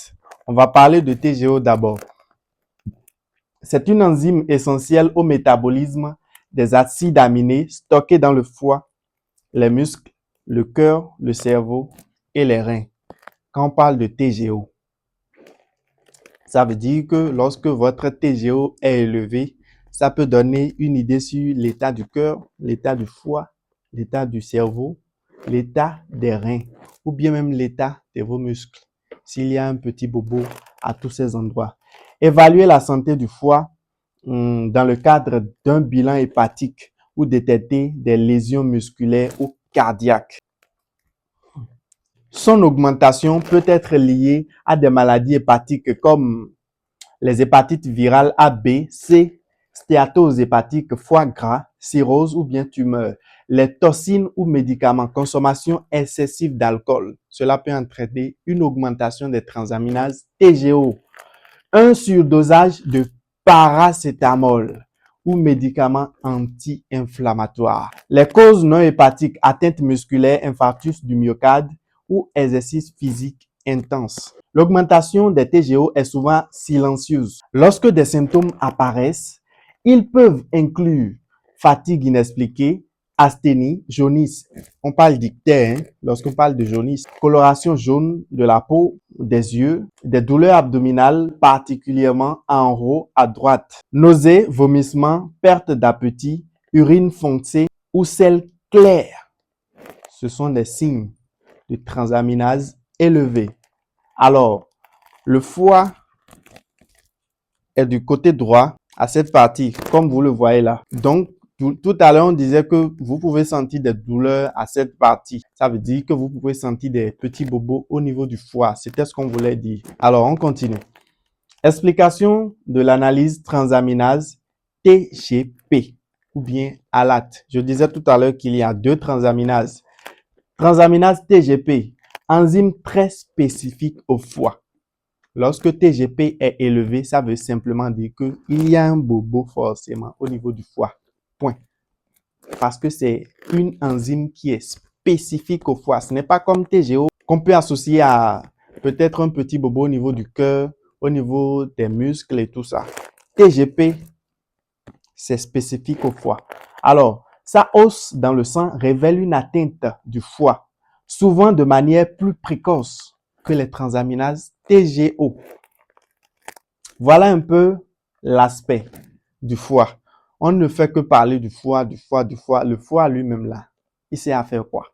On va parler de TGO d'abord. C'est une enzyme essentielle au métabolisme des acides aminés stockés dans le foie, les muscles, le cœur, le cerveau et les reins. Quand on parle de TGO, ça veut dire que lorsque votre TGO est élevé, ça peut donner une idée sur l'état du cœur, l'état du foie, l'état du cerveau, l'état des reins ou bien même l'état de vos muscles. S'il y a un petit bobo à tous ces endroits. Évaluer la santé du foie dans le cadre d'un bilan hépatique ou détecter des lésions musculaires ou cardiaques. Son augmentation peut être liée à des maladies hépatiques comme les hépatites virales A, B, C, stéatose hépatique, foie gras, cirrhose ou bien tumeur. Les toxines ou médicaments, consommation excessive d'alcool. Cela peut entraîner une augmentation des transaminases TGO. Un surdosage de paracétamol ou médicaments anti-inflammatoires. Les causes non hépatiques, atteinte musculaire, infarctus du myocarde ou exercice physique intense. L'augmentation des TGO est souvent silencieuse. Lorsque des symptômes apparaissent, ils peuvent inclure fatigue inexpliquée, asthénie, jaunisse. On parle d'ictère lorsqu'on parle de jaunisse. Coloration jaune de la peau, des yeux, des douleurs abdominales, particulièrement en haut à droite. Nausées, vomissements, perte d'appétit, urine foncée ou sel clair. Ce sont des signes de transaminase élevée. Alors, le foie est du côté droit à cette partie, comme vous le voyez là. Donc, tout à l'heure, on disait que vous pouvez sentir des douleurs à cette partie. Ça veut dire que vous pouvez sentir des petits bobos au niveau du foie. C'était ce qu'on voulait dire. Alors, on continue. Explication de l'analyse transaminase TGP ou bien ALAT. Je disais tout à l'heure qu'il y a deux transaminases. Transaminase TGP, enzyme très spécifique au foie. Lorsque TGP est élevé, ça veut simplement dire qu'il y a un bobo forcément au niveau du foie. Point. Parce que c'est une enzyme qui est spécifique au foie. Ce n'est pas comme TGO qu'on peut associer à peut-être un petit bobo au niveau du cœur, au niveau des muscles et tout ça. TGP, c'est spécifique au foie. Alors, sa hausse dans le sang révèle une atteinte du foie, souvent de manière plus précoce que les transaminases TGO. Voilà un peu l'aspect du foie. On ne fait que parler du foie, du foie, du foie. Le foie lui-même là, il sait à faire quoi?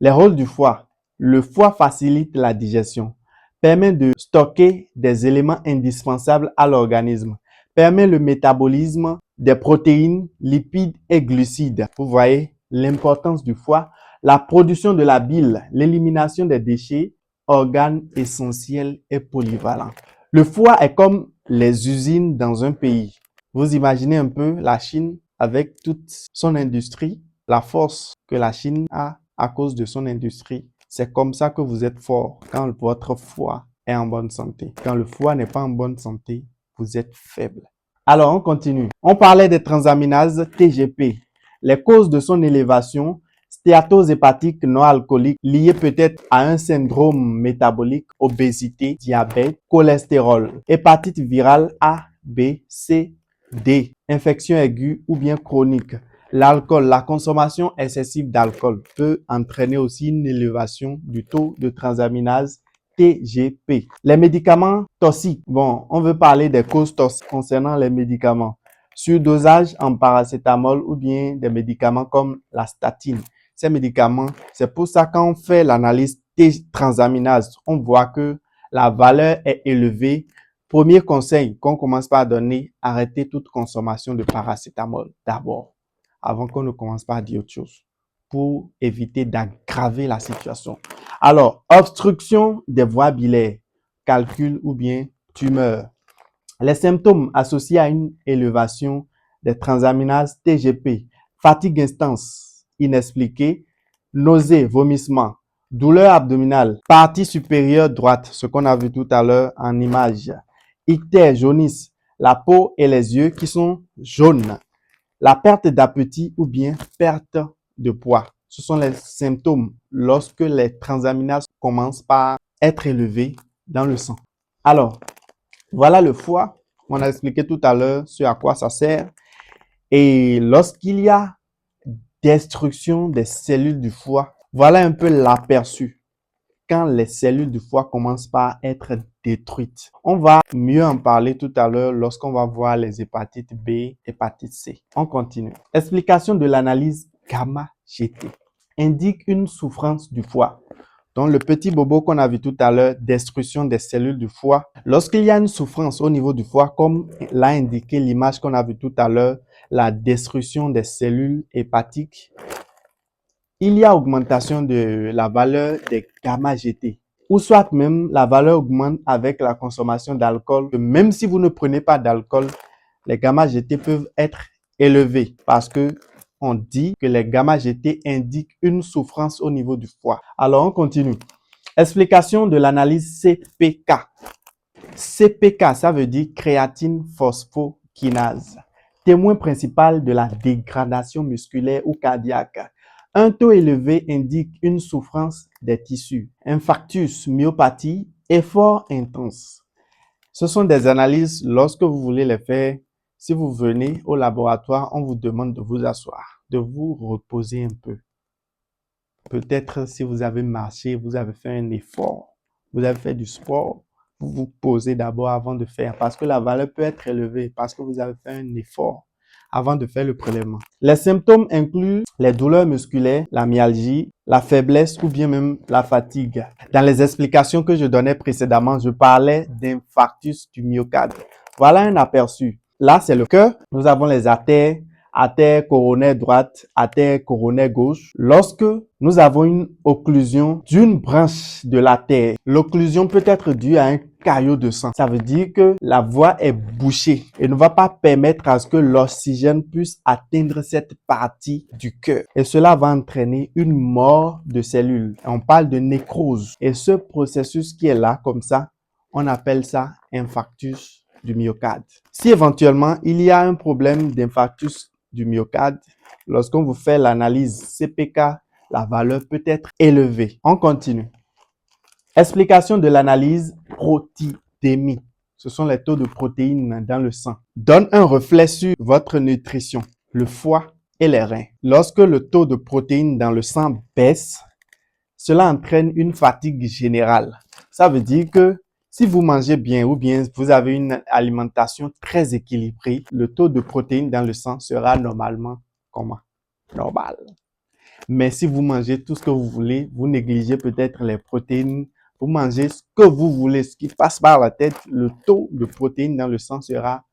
Les rôles du foie. Le foie facilite la digestion, permet de stocker des éléments indispensables à l'organisme, permet le métabolisme des protéines, lipides et glucides. Vous voyez l'importance du foie, la production de la bile, l'élimination des déchets, organe essentiel et polyvalent. Le foie est comme les usines dans un pays. Vous imaginez un peu la Chine avec toute son industrie, la force que la Chine a à cause de son industrie. C'est comme ça que vous êtes fort quand votre foie est en bonne santé. Quand le foie n'est pas en bonne santé, vous êtes faible. Alors, on continue. On parlait des transaminases TGP. Les causes de son élévation, stéatose hépatique non alcoolique liée peut-être à un syndrome métabolique, obésité, diabète, cholestérol, hépatite virale A, B, C, D, infection aiguë ou bien chronique. L'alcool, la consommation excessive d'alcool peut entraîner aussi une élévation du taux de transaminase TGP. Les médicaments toxiques. Bon, on veut parler des causes toxiques concernant les médicaments. Surdosage en paracétamol ou bien des médicaments comme la statine. Ces médicaments, c'est pour ça quand on fait l'analyse transaminase, on voit que la valeur est élevée. Premier conseil qu'on commence par donner, arrêtez toute consommation de paracétamol d'abord, avant qu'on ne commence par dire autre chose. pour éviter d'aggraver la situation. Alors, obstruction des voies biliaires, calcul ou bien tumeur. Les symptômes associés à une élévation des transaminases TGP, fatigue intense inexpliquée, nausées, vomissements, douleur abdominale, partie supérieure droite, ce qu'on a vu tout à l'heure en image, ictère, jaunisse, la peau et les yeux qui sont jaunes, la perte d'appétit ou bien perte de poids. Ce sont les symptômes lorsque les transaminases commencent par être élevées dans le sang. Alors, voilà le foie. On a expliqué tout à l'heure ce à quoi ça sert. Et lorsqu'il y a destruction des cellules du foie, voilà un peu l'aperçu quand les cellules du foie commencent par être détruites. On va mieux en parler tout à l'heure lorsqu'on va voir les hépatites B, hépatite C. On continue. Explication de l'analyse gamma-GT indique une souffrance du foie. Donc, le petit bobo qu'on a vu tout à l'heure, destruction des cellules du foie. Lorsqu'il y a une souffrance au niveau du foie, comme l'a indiqué l'image qu'on a vue tout à l'heure, la destruction des cellules hépatiques, il y a augmentation de la valeur des gamma-GT. Ou soit même la valeur augmente avec la consommation d'alcool. Même si vous ne prenez pas d'alcool, les gamma-GT peuvent être élevés parce que on dit que les gamma-GT indiquent une souffrance au niveau du foie. Alors, on continue. Explication de l'analyse CPK. CPK, ça veut dire créatine phosphokinase. Témoin principal de la dégradation musculaire ou cardiaque. Un taux élevé indique une souffrance des tissus. Infarctus, myopathie, effort intense. Ce sont des analyses, lorsque vous voulez les faire, si vous venez au laboratoire, on vous demande de vous asseoir, de vous reposer un peu. Peut-être si vous avez marché, vous avez fait un effort, vous avez fait du sport, vous vous posez d'abord avant de faire parce que la valeur peut être élevée parce que vous avez fait un effort avant de faire le prélèvement. Les symptômes incluent les douleurs musculaires, la myalgie, la faiblesse ou bien même la fatigue. Dans les explications que je donnais précédemment, je parlais d'infarctus du myocarde. Voilà un aperçu. Là, c'est le cœur. Nous avons les artères, artère coronaire droite, artère coronaire gauche. Lorsque nous avons une occlusion d'une branche de l'artère, l'occlusion peut être due à un caillot de sang. Ça veut dire que la voie est bouchée et ne va pas permettre à ce que l'oxygène puisse atteindre cette partie du cœur. Et cela va entraîner une mort de cellules. On parle de nécrose. Et ce processus qui est là, comme ça, on appelle ça infarctus du myocarde. Si éventuellement il y a un problème d'infarctus du myocarde, lorsqu'on vous fait l'analyse CPK, la valeur peut être élevée. On continue. Explication de l'analyse protitémie. Ce sont les taux de protéines dans le sang. Donne un reflet sur votre nutrition, le foie et les reins. Lorsque le taux de protéines dans le sang baisse, cela entraîne une fatigue générale. Ça veut dire que si vous mangez bien ou bien vous avez une alimentation très équilibrée, le taux de protéines dans le sang sera normalement comment? Normal. Mais si vous mangez tout ce que vous voulez, vous négligez peut-être les protéines, vous mangez ce que vous voulez, ce qui passe par la tête, le taux de protéines dans le sang sera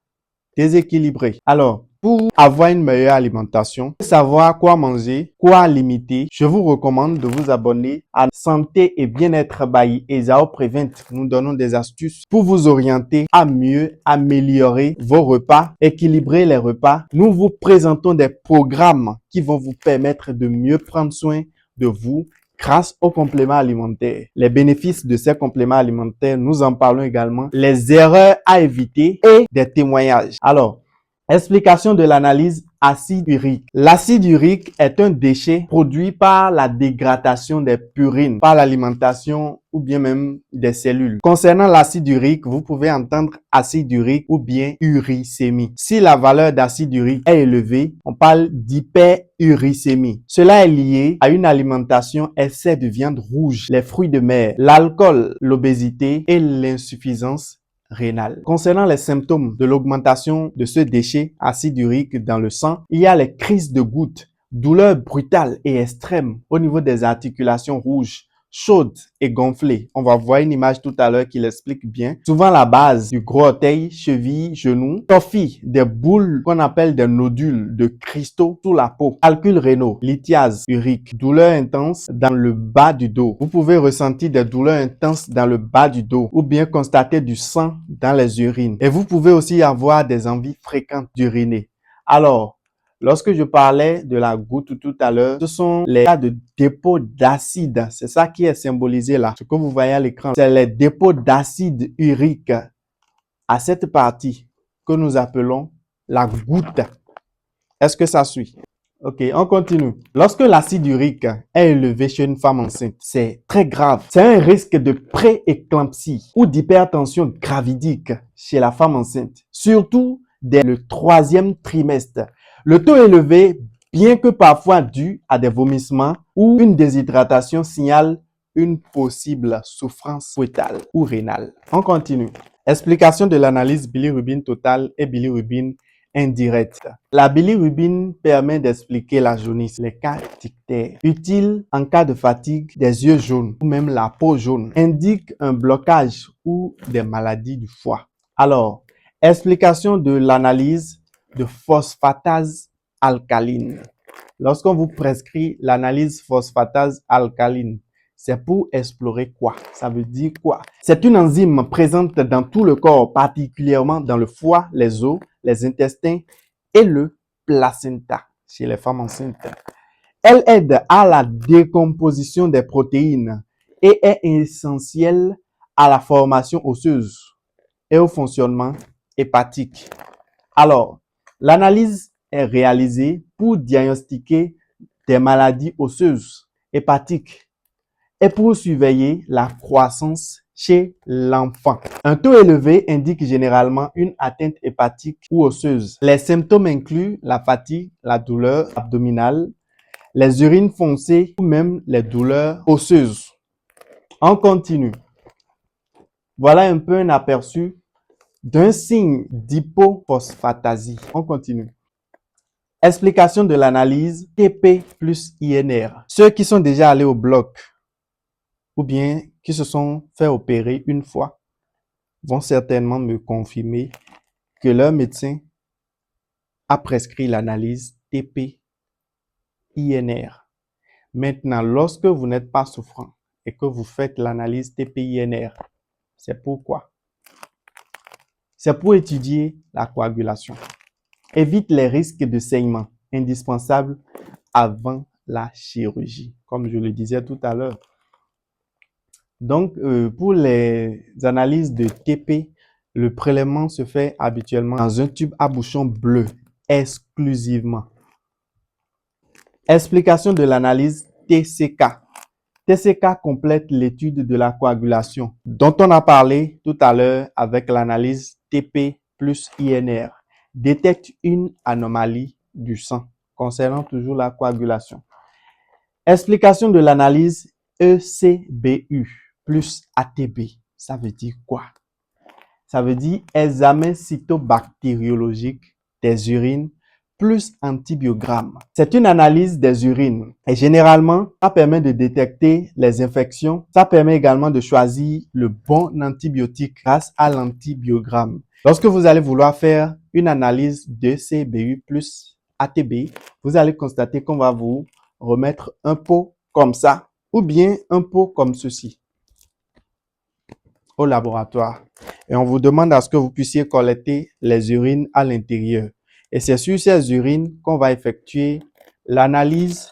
déséquilibré. Alors, pour avoir une meilleure alimentation, savoir quoi manger, quoi limiter, je vous recommande de vous abonner à Santé et Bien-être by Ezao Prevent. Nous donnons des astuces pour vous orienter à mieux améliorer vos repas, équilibrer les repas. Nous vous présentons des programmes qui vont vous permettre de mieux prendre soin de vous grâce aux compléments alimentaires. Les bénéfices de ces compléments alimentaires, nous en parlons également. Les erreurs à éviter et des témoignages. Alors, explication de l'analyse acide urique. L'acide urique est un déchet produit par la dégradation des purines, par l'alimentation ou bien même des cellules. Concernant l'acide urique, vous pouvez entendre acide urique ou bien uricémie. Si la valeur d'acide urique est élevée, on parle d'hyperuricémie. Cela est lié à une alimentation excès de viande rouge, les fruits de mer, l'alcool, l'obésité et l'insuffisance rénale. Concernant les symptômes de l'augmentation de ce déchet acide urique dans le sang, il y a les crises de gouttes, douleurs brutales et extrêmes au niveau des articulations rouges, chaude et gonflée. On va voir une image tout à l'heure qui l'explique bien. Souvent la base du gros orteil, cheville, genou, torfille, des boules qu'on appelle des nodules de cristaux sous la peau, calculs rénaux, lithiase urique, douleur intense dans le bas du dos. Vous pouvez ressentir des douleurs intenses dans le bas du dos ou bien constater du sang dans les urines. Et vous pouvez aussi avoir des envies fréquentes d'uriner. Alors, lorsque je parlais de la goutte tout à l'heure, ce sont les cas de dépôt d'acide. C'est ça qui est symbolisé là. Ce que vous voyez à l'écran, c'est les dépôts d'acide urique à cette partie que nous appelons la goutte. Est-ce que ça suit? Ok, on continue. Lorsque l'acide urique est élevé chez une femme enceinte, c'est très grave. C'est un risque de pré-éclampsie ou d'hypertension gravidique chez la femme enceinte, surtout dès le 3e trimestre. Le taux élevé, bien que parfois dû à des vomissements ou une déshydratation, signale une possible souffrance fœtale ou rénale. On continue. Explication de l'analyse bilirubine totale et bilirubine indirecte. La bilirubine permet d'expliquer la jaunisse, les cas ictères, utile en cas de fatigue, des yeux jaunes ou même la peau jaune, indique un blocage ou des maladies du foie. Alors, explication de l'analyse de phosphatase alcaline. Lorsqu'on vous prescrit l'analyse phosphatase alcaline, c'est pour explorer quoi? Ça veut dire quoi? C'est une enzyme présente dans tout le corps, particulièrement dans le foie, les os, les intestins et le placenta chez les femmes enceintes. Elle aide à la décomposition des protéines et est essentielle à la formation osseuse et au fonctionnement hépatique. Alors, l'analyse est réalisée pour diagnostiquer des maladies osseuses, hépatiques, et pour surveiller la croissance chez l'enfant. Un taux élevé indique généralement une atteinte hépatique ou osseuse. Les symptômes incluent la fatigue, la douleur abdominale, les urines foncées ou même les douleurs osseuses. On continue. Voilà un peu un aperçu d'un signe d'hypophosphatasie. On continue. Explication de l'analyse TP plus INR. Ceux qui sont déjà allés au bloc ou bien qui se sont fait opérer une fois vont certainement me confirmer que leur médecin a prescrit l'analyse TP-INR. Maintenant, lorsque vous n'êtes pas souffrant et que vous faites l'analyse TP-INR, c'est pourquoi? C'est pour étudier la coagulation. Évite les risques de saignement indispensables avant la chirurgie, comme je le disais tout à l'heure. Donc, pour les analyses de TP, le prélèvement se fait habituellement dans un tube à bouchon bleu, exclusivement. Explication de l'analyse TCK. TCK complète l'étude de la coagulation, dont on a parlé tout à l'heure avec l'analyse TP plus INR. Détecte une anomalie du sang concernant toujours la coagulation. Explication de l'analyse ECBU plus ATB. Ça veut dire quoi? Ça veut dire examen cytobactériologique des urines plus antibiogramme. C'est une analyse des urines et généralement, ça permet de détecter les infections. Ça permet également de choisir le bon antibiotique grâce à l'antibiogramme. Lorsque vous allez vouloir faire une analyse de CBU plus ATB, vous allez constater qu'on va vous remettre un pot comme ça ou bien un pot comme ceci au laboratoire. Et on vous demande à ce que vous puissiez collecter les urines à l'intérieur. Et c'est sur ces urines qu'on va effectuer l'analyse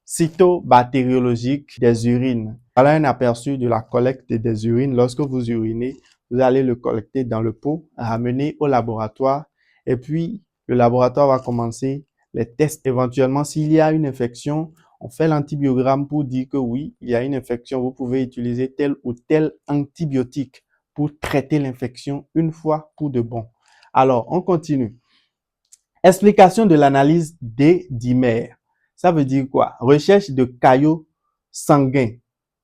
cytobactériologique des urines. Voilà un aperçu de la collecte des urines. Lorsque vous urinez, vous allez le collecter dans le pot, ramener au laboratoire et puis le laboratoire va commencer les tests. Éventuellement, s'il y a une infection, on fait l'antibiogramme pour dire que oui, il y a une infection. Vous pouvez utiliser tel ou tel antibiotique pour traiter l'infection une fois pour de bon. Alors, on continue. Explication de l'analyse des dimères. Ça veut dire quoi? Recherche de caillots sanguins.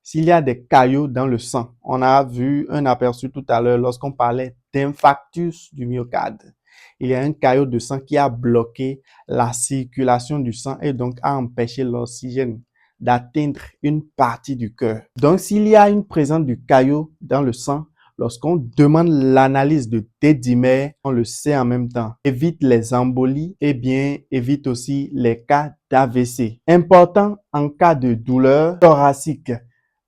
S'il y a des caillots dans le sang, on a vu un aperçu tout à l'heure lorsqu'on parlait d'infarctus du myocarde. Il y a un caillot de sang qui a bloqué la circulation du sang et donc a empêché l'oxygène d'atteindre une partie du cœur. Donc, s'il y a une présence du caillot dans le sang, lorsqu'on demande l'analyse de D-dimer, on le sait en même temps. Évite les embolies et bien évite aussi les cas d'AVC. Important en cas de douleur thoracique.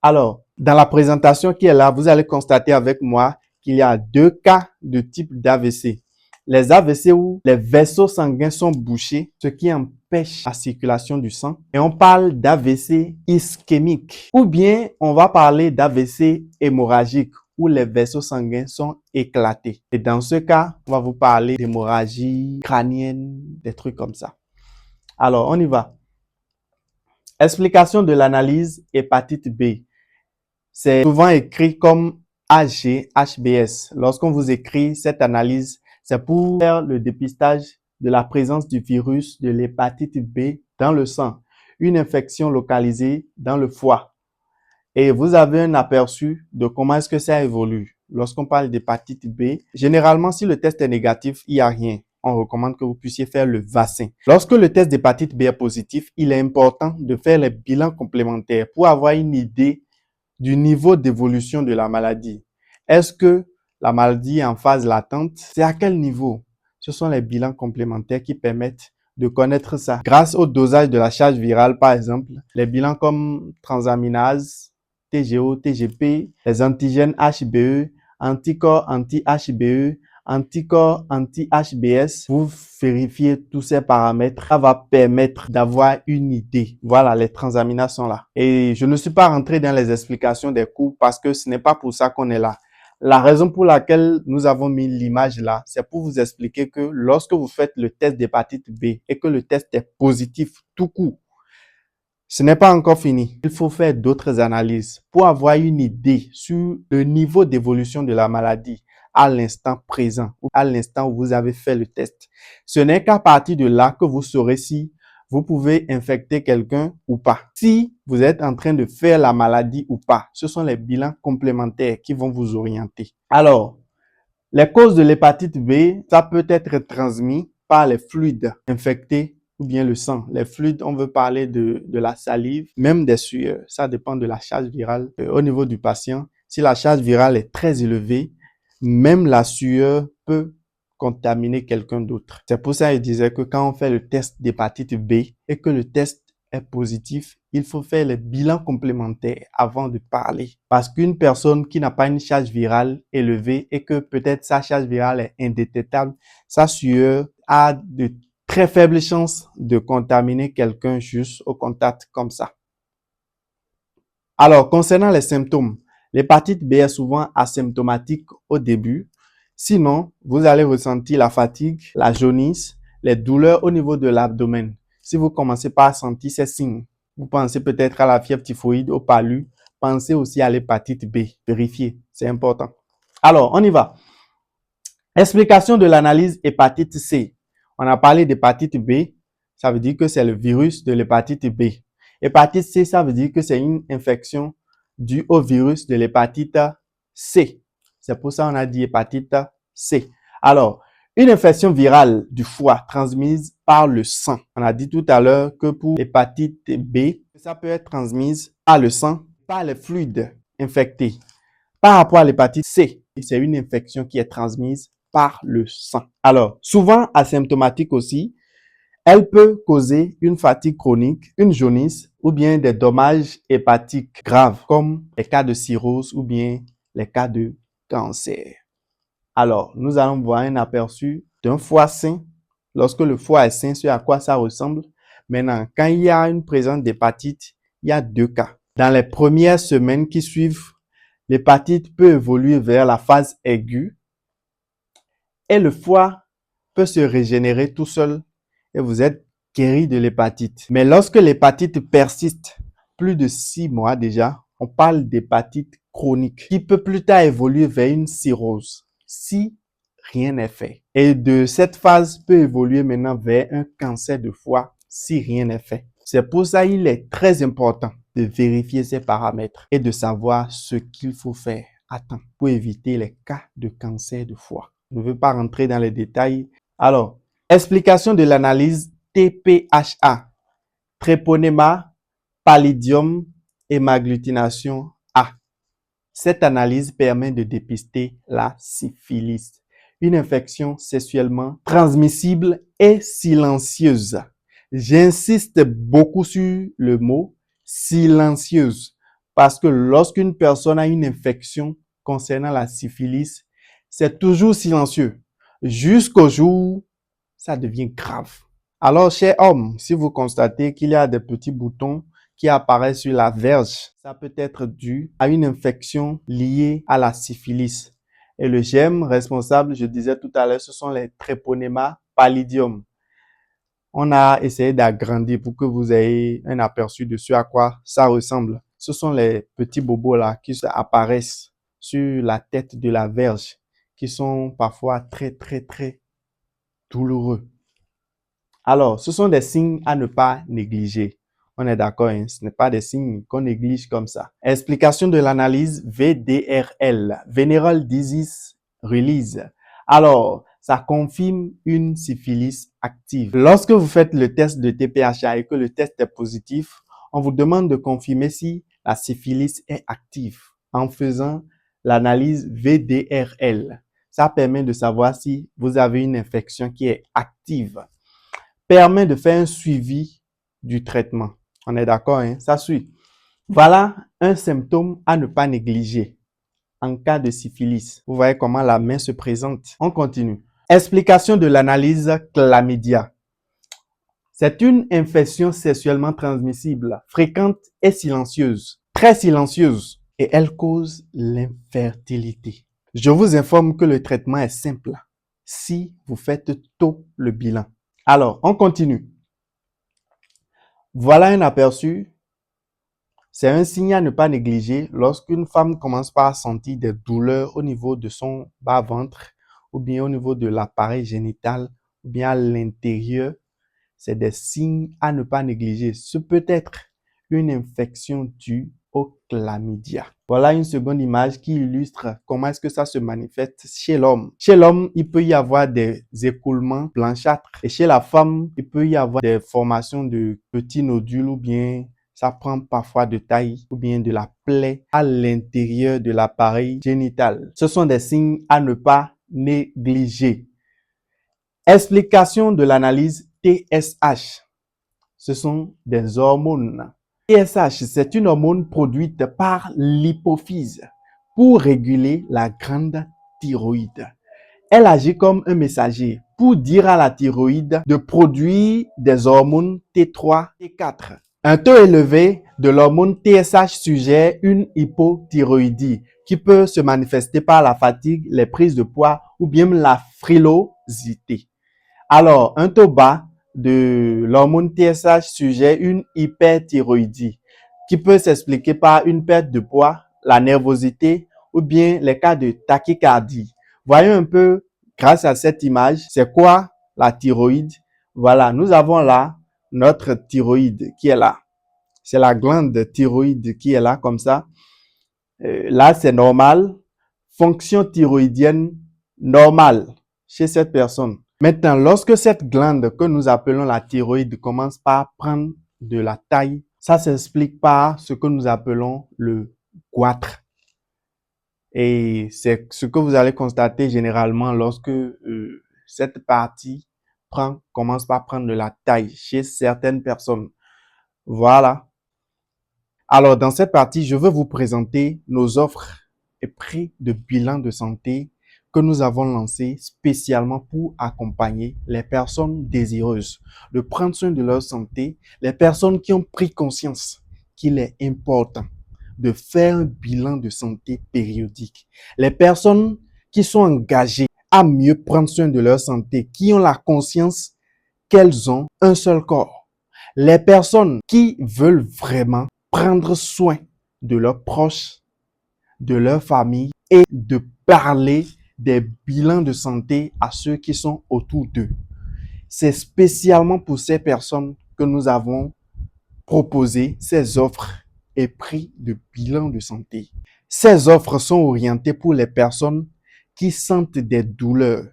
Alors, dans la présentation qui est là, vous allez constater avec moi qu'il y a deux cas de type d'AVC. Les AVC où les vaisseaux sanguins sont bouchés, ce qui empêche la circulation du sang. Et on parle d'AVC ischémique. Ou bien, on va parler d'AVC hémorragique où les vaisseaux sanguins sont éclatés. Et dans ce cas, on va vous parler d'hémorragie crânienne, des trucs comme ça. Alors, on y va. Explication de l'analyse hépatite B. C'est souvent écrit comme HG/HBS. Lorsqu'on vous écrit cette analyse, c'est pour faire le dépistage de la présence du virus de l'hépatite B dans le sang, une infection localisée dans le foie. Et vous avez un aperçu de comment est-ce que ça évolue. Lorsqu'on parle d'hépatite B, généralement, si le test est négatif, il n'y a rien. On recommande que vous puissiez faire le vaccin. Lorsque le test d'hépatite B est positif, il est important de faire les bilans complémentaires pour avoir une idée du niveau d'évolution de la maladie. Est-ce que la maladie est en phase latente? C'est à quel niveau? Ce sont les bilans complémentaires qui permettent de connaître ça. Grâce au dosage de la charge virale, par exemple, les bilans comme transaminase, TGO, TGP, les antigènes HBE, anticorps anti-HBE, anticorps anti-HBS, vous vérifiez tous ces paramètres. Ça va permettre d'avoir une idée. Voilà, les transaminases sont là. Et je ne suis pas rentré dans les explications des cours parce que ce n'est pas pour ça qu'on est là. La raison pour laquelle nous avons mis l'image là, c'est pour vous expliquer que lorsque vous faites le test d'hépatite B et que le test est positif tout court, ce n'est pas encore fini. Il faut faire d'autres analyses pour avoir une idée sur le niveau d'évolution de la maladie à l'instant présent ou à l'instant où vous avez fait le test. Ce n'est qu'à partir de là que vous saurez si vous pouvez infecter quelqu'un ou pas. Si vous êtes en train de faire la maladie ou pas, ce sont les bilans complémentaires qui vont vous orienter. Alors, les causes de l'hépatite B, ça peut être transmis par les fluides infectés ou bien le sang. Les fluides, on veut parler de la salive, même des sueurs. Ça dépend de la charge virale au niveau du patient. Si la charge virale est très élevée, même la sueur peut contaminer quelqu'un d'autre. C'est pour ça qu'il disait que quand on fait le test d'hépatite B et que le test est positif, il faut faire les bilans complémentaires avant de parler. Parce qu'une personne qui n'a pas une charge virale élevée et que peut-être sa charge virale est indétectable, sa sueur a de très faibles chances de contaminer quelqu'un juste au contact comme ça. Alors, concernant les symptômes, l'hépatite B est souvent asymptomatique au début. Sinon, vous allez ressentir la fatigue, la jaunisse, les douleurs au niveau de l'abdomen. Si vous commencez par sentir ces signes, vous pensez peut-être à la fièvre typhoïde, au palu, pensez aussi à l'hépatite B. Vérifiez, c'est important. Alors, on y va. Explication de l'analyse hépatite C. On a parlé d'hépatite B, ça veut dire que c'est le virus de l'hépatite B. Hépatite C, ça veut dire que c'est une infection due au virus de l'hépatite C. C'est pour ça qu'on a dit hépatite C. Alors, une infection virale du foie transmise par le sang. On a dit tout à l'heure que pour l'hépatite B, ça peut être transmise par le sang, par les fluides infectés. Par rapport à l'hépatite C, c'est une infection qui est transmise par le sang. Alors, souvent asymptomatique aussi, elle peut causer une fatigue chronique, une jaunisse ou bien des dommages hépatiques graves comme les cas de cirrhose ou bien les cas de cancer. Alors, nous allons voir un aperçu d'un foie sain. Lorsque le foie est sain, c'est à quoi ça ressemble. Maintenant, quand il y a une présence d'hépatite, il y a deux cas. Dans les premières semaines qui suivent, l'hépatite peut évoluer vers la phase aiguë et le foie peut se régénérer tout seul et vous êtes guéri de l'hépatite. Mais lorsque l'hépatite persiste plus de 6 mois déjà, on parle d'hépatite chronique qui peut plus tard évoluer vers une cirrhose si rien n'est fait. Et de cette phase peut évoluer maintenant vers un cancer de foie si rien n'est fait. C'est pour ça qu'il est très important de vérifier ces paramètres et de savoir ce qu'il faut faire à temps pour éviter les cas de cancer de foie. Je ne veux pas rentrer dans les détails. Alors, explication de l'analyse TPHA, tréponema Palladium hémagglutination A. Cette analyse permet de dépister la syphilis, une infection sexuellement transmissible et silencieuse. J'insiste beaucoup sur le mot silencieuse parce que lorsqu'une personne a une infection concernant la syphilis, c'est toujours silencieux jusqu'au jour où ça devient grave. Alors, chers hommes, si vous constatez qu'il y a des petits boutons qui apparaissent sur la verge, ça peut être dû à une infection liée à la syphilis. Et le germe responsable, je disais tout à l'heure, ce sont les Treponema pallidum. On a essayé d'agrandir pour que vous ayez un aperçu de ce à quoi ça ressemble. Ce sont les petits bobos là qui apparaissent sur la tête de la verge, qui sont parfois très douloureux. Alors, ce sont des signes à ne pas négliger. On est d'accord, hein? Ce n'est pas des signes qu'on néglige comme ça. Explication de l'analyse VDRL, Venereal Disease Release. Alors, ça confirme une syphilis active. Lorsque vous faites le test de TPHA et que le test est positif, on vous demande de confirmer si la syphilis est active en faisant l'analyse VDRL. Ça permet de savoir si vous avez une infection qui est active. Permet de faire un suivi du traitement. On est d'accord, hein? Ça suit. Voilà un symptôme à ne pas négliger en cas de syphilis. Vous voyez comment la main se présente. On continue. Explication de l'analyse chlamydia. C'est une infection sexuellement transmissible, fréquente et silencieuse, très silencieuse, et elle cause l'infertilité. Je vous informe que le traitement est simple si vous faites tôt le bilan. Alors, on continue. Voilà un aperçu. C'est un signe à ne pas négliger lorsqu'une femme commence par sentir des douleurs au niveau de son bas-ventre ou bien au niveau de l'appareil génital ou bien à l'intérieur. C'est des signes à ne pas négliger. Ce peut être une infection due au chlamydia. Voilà une seconde image qui illustre comment est-ce que ça se manifeste chez l'homme. Chez l'homme, il peut y avoir des écoulements blanchâtres et chez la femme, il peut y avoir des formations de petits nodules ou bien ça prend parfois de taille ou bien de la plaie à l'intérieur de l'appareil génital. Ce sont des signes à ne pas négliger. Explication de l'analyse TSH. Ce sont des hormones. TSH, c'est une hormone produite par l'hypophyse pour réguler la glande thyroïde. Elle agit comme un messager pour dire à la thyroïde de produire des hormones T3, T4. Un taux élevé de l'hormone TSH suggère une hypothyroïdie qui peut se manifester par la fatigue, les prises de poids ou bien la frilosité. Alors, un taux bas de l'hormone TSH suggère une hyperthyroïdie qui peut s'expliquer par une perte de poids, la nervosité ou bien les cas de tachycardie. Voyons un peu, grâce à cette image, c'est quoi la thyroïde? Voilà, nous avons là notre thyroïde qui est là. C'est la glande thyroïde qui est là, comme ça. Là, c'est normal. Fonction thyroïdienne normale chez cette personne. Maintenant, lorsque cette glande que nous appelons la thyroïde commence par prendre de la taille, ça s'explique par ce que nous appelons le goitre. Et c'est ce que vous allez constater généralement lorsque cette partie commence par prendre de la taille chez certaines personnes. Voilà. Alors, dans cette partie, je veux vous présenter nos offres et prix de bilan de santé que nous avons lancé spécialement pour accompagner les personnes désireuses de prendre soin de leur santé, les personnes qui ont pris conscience qu'il est important de faire un bilan de santé périodique, les personnes qui sont engagées à mieux prendre soin de leur santé, qui ont la conscience qu'elles ont un seul corps, les personnes qui veulent vraiment prendre soin de leurs proches, de leur famille et de parler des bilans de santé à ceux qui sont autour d'eux. C'est spécialement pour ces personnes que nous avons proposé ces offres et prix de bilan de santé. Ces offres sont orientées pour les personnes qui sentent des douleurs,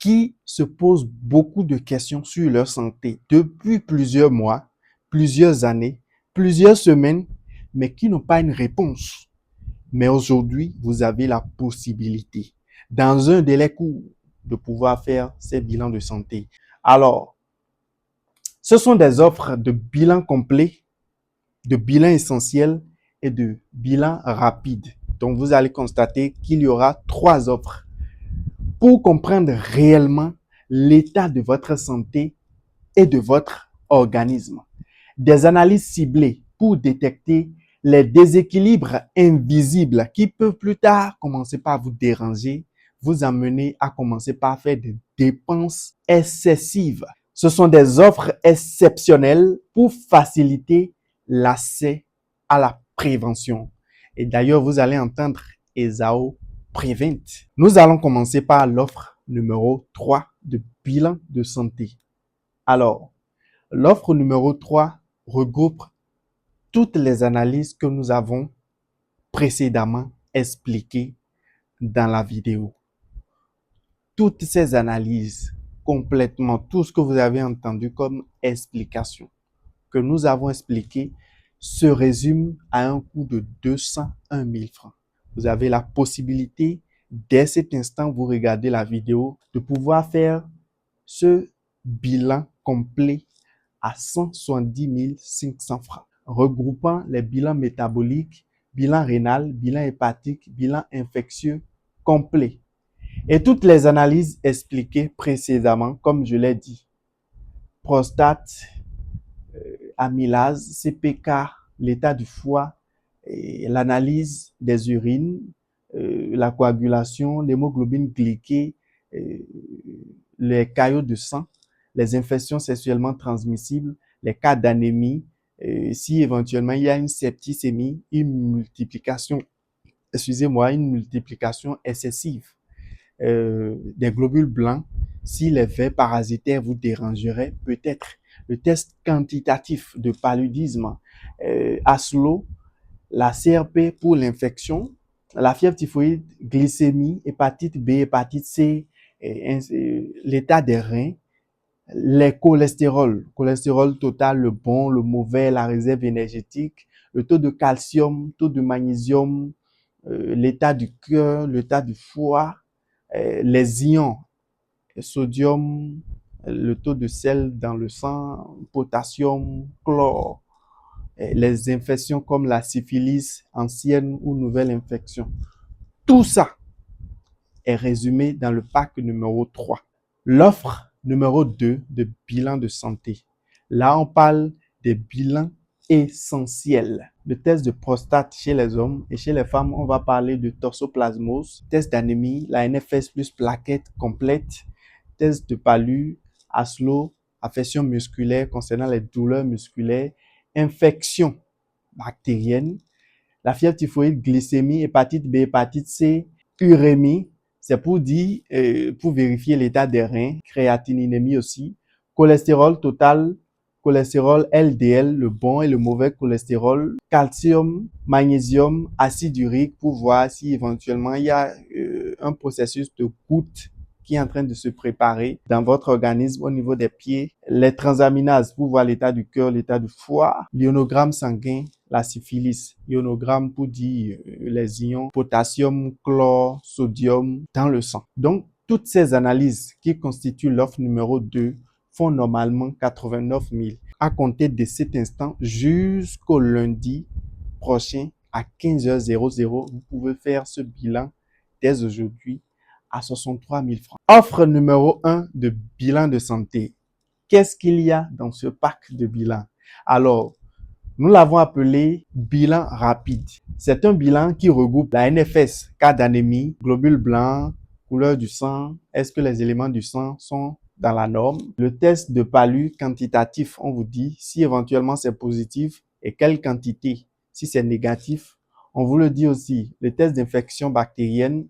qui se posent beaucoup de questions sur leur santé depuis plusieurs mois, plusieurs années, plusieurs semaines, mais qui n'ont pas une réponse. Mais aujourd'hui, vous avez la possibilité, dans un délai court, de pouvoir faire ces bilans de santé. Alors, ce sont des offres de bilan complet, de bilan essentiel et de bilan rapide. Donc, vous allez constater qu'il y aura 3 offres pour comprendre réellement l'état de votre santé et de votre organisme. Des analyses ciblées pour détecter les déséquilibres invisibles qui peuvent plus tard commencer par vous déranger, vous amener à commencer par faire des dépenses excessives. Ce sont des offres exceptionnelles pour faciliter l'accès à la prévention. Et d'ailleurs, vous allez entendre ESAO Prevent. Nous allons commencer par l'offre numéro 3 de bilan de santé. Alors, l'offre numéro 3 regroupe toutes les analyses que nous avons précédemment expliquées dans la vidéo. Toutes ces analyses, complètement tout ce que vous avez entendu comme explication que nous avons expliqué se résume à un coût de 201 000 francs. Vous avez la possibilité, dès cet instant, vous regardez la vidéo, de pouvoir faire ce bilan complet à 170 500 francs, regroupant les bilans métaboliques, bilan rénal, bilan hépatique, bilan infectieux complet. Et toutes les analyses expliquées précédemment, comme je l'ai dit, prostate, amylase, CPK, l'état du foie, l'analyse des urines, la coagulation, l'hémoglobine glyquée, les caillots de sang, les infections sexuellement transmissibles, les cas d'anémie, si éventuellement il y a une septicémie, une multiplication excessive des globules blancs, si les vers parasitaires vous dérangeraient, peut-être le test quantitatif de paludisme, ASLO, la CRP pour l'infection, la fièvre typhoïde, glycémie, hépatite B, hépatite C, l'état des reins, les cholestérol total, le bon, le mauvais, la réserve énergétique, le taux de calcium, taux de magnésium, l'état du cœur, l'état du foie, les ions, sodium, le taux de sel dans le sang, potassium, chlore, les infections comme la syphilis, ancienne ou nouvelle infection. Tout ça est résumé dans le pack numéro 3. L'offre numéro 2 de bilan de santé. Là, on parle des bilans essentiels. Le test de prostate chez les hommes et chez les femmes, on va parler de toxoplasmose, test d'anémie, la NFS plus plaquette complète, test de palu, ASLO, affection musculaire concernant les douleurs musculaires, infection bactérienne, la fièvre typhoïde, glycémie, hépatite B, hépatite C, urémie, c'est pour dire, pour vérifier l'état des reins, créatininémie aussi, cholestérol total, cholestérol LDL, le bon et le mauvais cholestérol, calcium, magnésium, acide urique pour voir si éventuellement il y a un processus de goutte qui est en train de se préparer dans votre organisme au niveau des pieds, les transaminases pour voir l'état du cœur, l'état du foie, l'ionogramme sanguin, la syphilis, ionogramme pour dire les ions, potassium, chlore, sodium dans le sang. Donc, toutes ces analyses qui constituent l'offre numéro 2 font normalement 89 000. À compter de cet instant jusqu'au lundi prochain à 15h00, vous pouvez faire ce bilan dès aujourd'hui à 63 000 francs. Offre numéro 1 de bilan de santé. Qu'est-ce qu'il y a dans ce pack de bilan? Alors, nous l'avons appelé bilan rapide. C'est un bilan qui regroupe la NFS, cas d'anémie, globules blancs, couleur du sang, est-ce que les éléments du sang sont dans la norme. Le test de palu quantitatif, on vous dit si éventuellement c'est positif et quelle quantité. Si c'est négatif, on vous le dit aussi. Le test d'infection bactérienne,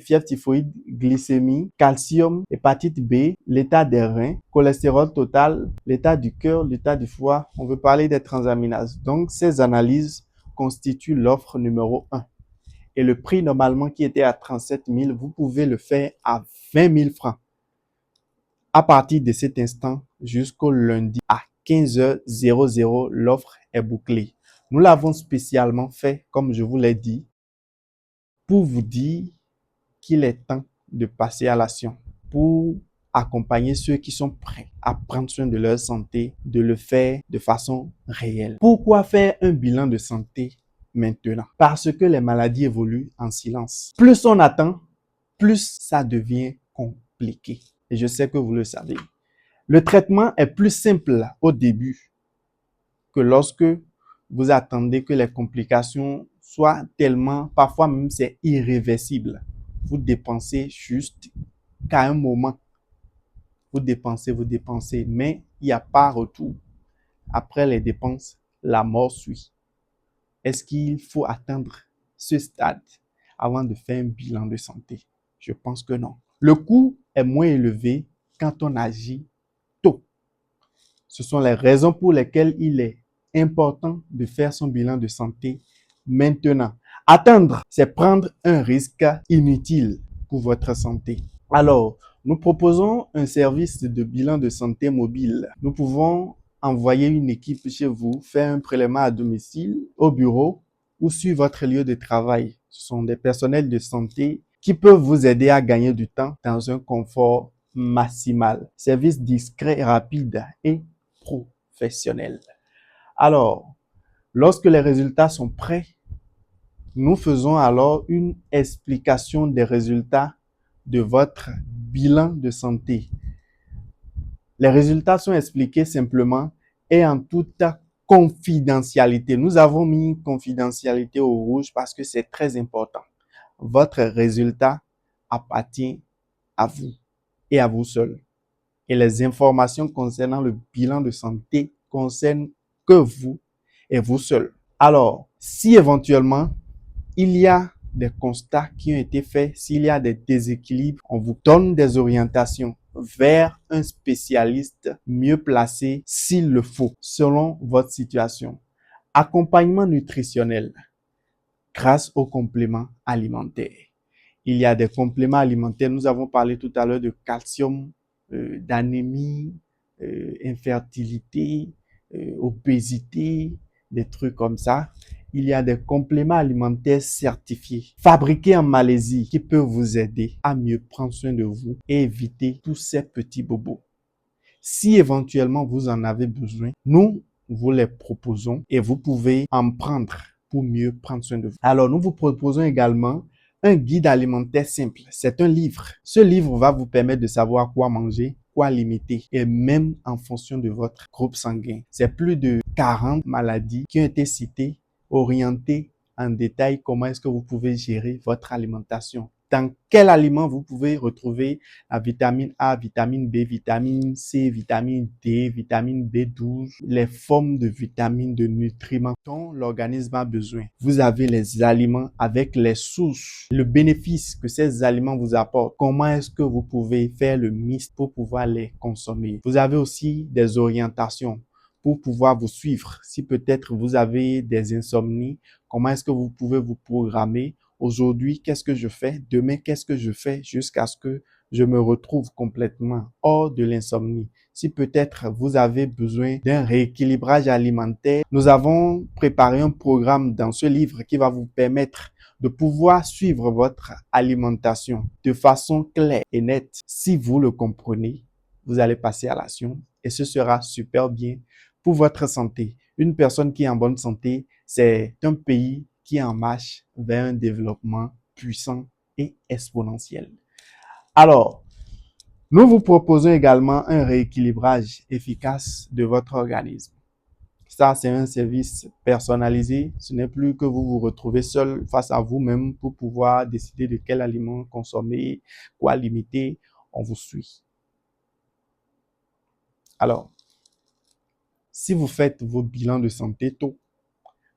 fièvre typhoïde, glycémie, calcium, hépatite B, l'état des reins, cholestérol total, l'état du cœur, l'état du foie. On veut parler des transaminases. Donc, ces analyses constituent l'offre numéro 1. Et le prix normalement qui était à 37 000, vous pouvez le faire à 20 000 francs. À partir de cet instant jusqu'au lundi à 15h00, l'offre est bouclée. Nous l'avons spécialement fait, comme je vous l'ai dit, pour vous dire qu'il est temps de passer à l'action, pour accompagner ceux qui sont prêts à prendre soin de leur santé, de le faire de façon réelle. Pourquoi faire un bilan de santé maintenant? Parce que les maladies évoluent en silence. Plus on attend, plus ça devient compliqué. Et je sais que vous le savez. Le traitement est plus simple au début que lorsque vous attendez que les complications soient tellement, parfois même c'est irréversible. Vous dépensez juste qu'à un moment. Vous dépensez, mais il n'y a pas retour. Après les dépenses, la mort suit. Est-ce qu'il faut attendre ce stade avant de faire un bilan de santé? Je pense que non. Le coût est moins élevé quand on agit tôt. Ce sont les raisons pour lesquelles il est important de faire son bilan de santé maintenant. Attendre, c'est prendre un risque inutile pour votre santé. Alors, nous proposons un service de bilan de santé mobile. Nous pouvons envoyer une équipe chez vous, faire un prélèvement à domicile, au bureau ou sur votre lieu de travail. Ce sont des personnels de santé qui peuvent vous aider à gagner du temps dans un confort maximal. Service discret, rapide et professionnel. Alors, lorsque les résultats sont prêts, nous faisons alors une explication des résultats de votre bilan de santé. Les résultats sont expliqués simplement et en toute confidentialité. Nous avons mis confidentialité au rouge parce que c'est très important. Votre résultat appartient à vous et à vous seul. Et les informations concernant le bilan de santé concernent que vous et vous seul. Alors, si éventuellement il y a des constats qui ont été faits, s'il y a des déséquilibres, on vous donne des orientations vers un spécialiste mieux placé s'il le faut, selon votre situation. Accompagnement nutritionnel grâce aux compléments alimentaires. Il y a des compléments alimentaires. Nous avons parlé tout à l'heure de calcium, d'anémie, infertilité, obésité, des trucs comme ça. Il y a des compléments alimentaires certifiés, fabriqués en Malaisie, qui peuvent vous aider à mieux prendre soin de vous et éviter tous ces petits bobos. Si éventuellement vous en avez besoin, nous vous les proposons et vous pouvez en prendre pour mieux prendre soin de vous. Alors, nous vous proposons également un guide alimentaire simple. C'est un livre. Ce livre va vous permettre de savoir quoi manger, quoi limiter et même en fonction de votre groupe sanguin. C'est plus de 40 maladies qui ont été citées, orientées en détail comment est-ce que vous pouvez gérer votre alimentation. Dans quel aliment vous pouvez retrouver la vitamine A, vitamine B, vitamine C, vitamine D, vitamine B12, les formes de vitamines, de nutriments dont l'organisme a besoin. Vous avez les aliments avec les sources, le bénéfice que ces aliments vous apportent. Comment est-ce que vous pouvez faire le mix pour pouvoir les consommer? Vous avez aussi des orientations pour pouvoir vous suivre. Si peut-être vous avez des insomnies, comment est-ce que vous pouvez vous programmer? Aujourd'hui, qu'est-ce que je fais? Demain, qu'est-ce que je fais jusqu'à ce que je me retrouve complètement hors de l'insomnie? Si peut-être vous avez besoin d'un rééquilibrage alimentaire, nous avons préparé un programme dans ce livre qui va vous permettre de pouvoir suivre votre alimentation de façon claire et nette. Si vous le comprenez, vous allez passer à l'action et ce sera super bien pour votre santé. Une personne qui est en bonne santé, c'est un pays qui est en marche vers un développement puissant et exponentiel. Alors, nous vous proposons également un rééquilibrage efficace de votre organisme. Ça, c'est un service personnalisé. Ce n'est plus que vous vous retrouvez seul face à vous-même pour pouvoir décider de quel aliment consommer, quoi limiter. On vous suit. Alors, si vous faites vos bilans de santé tôt,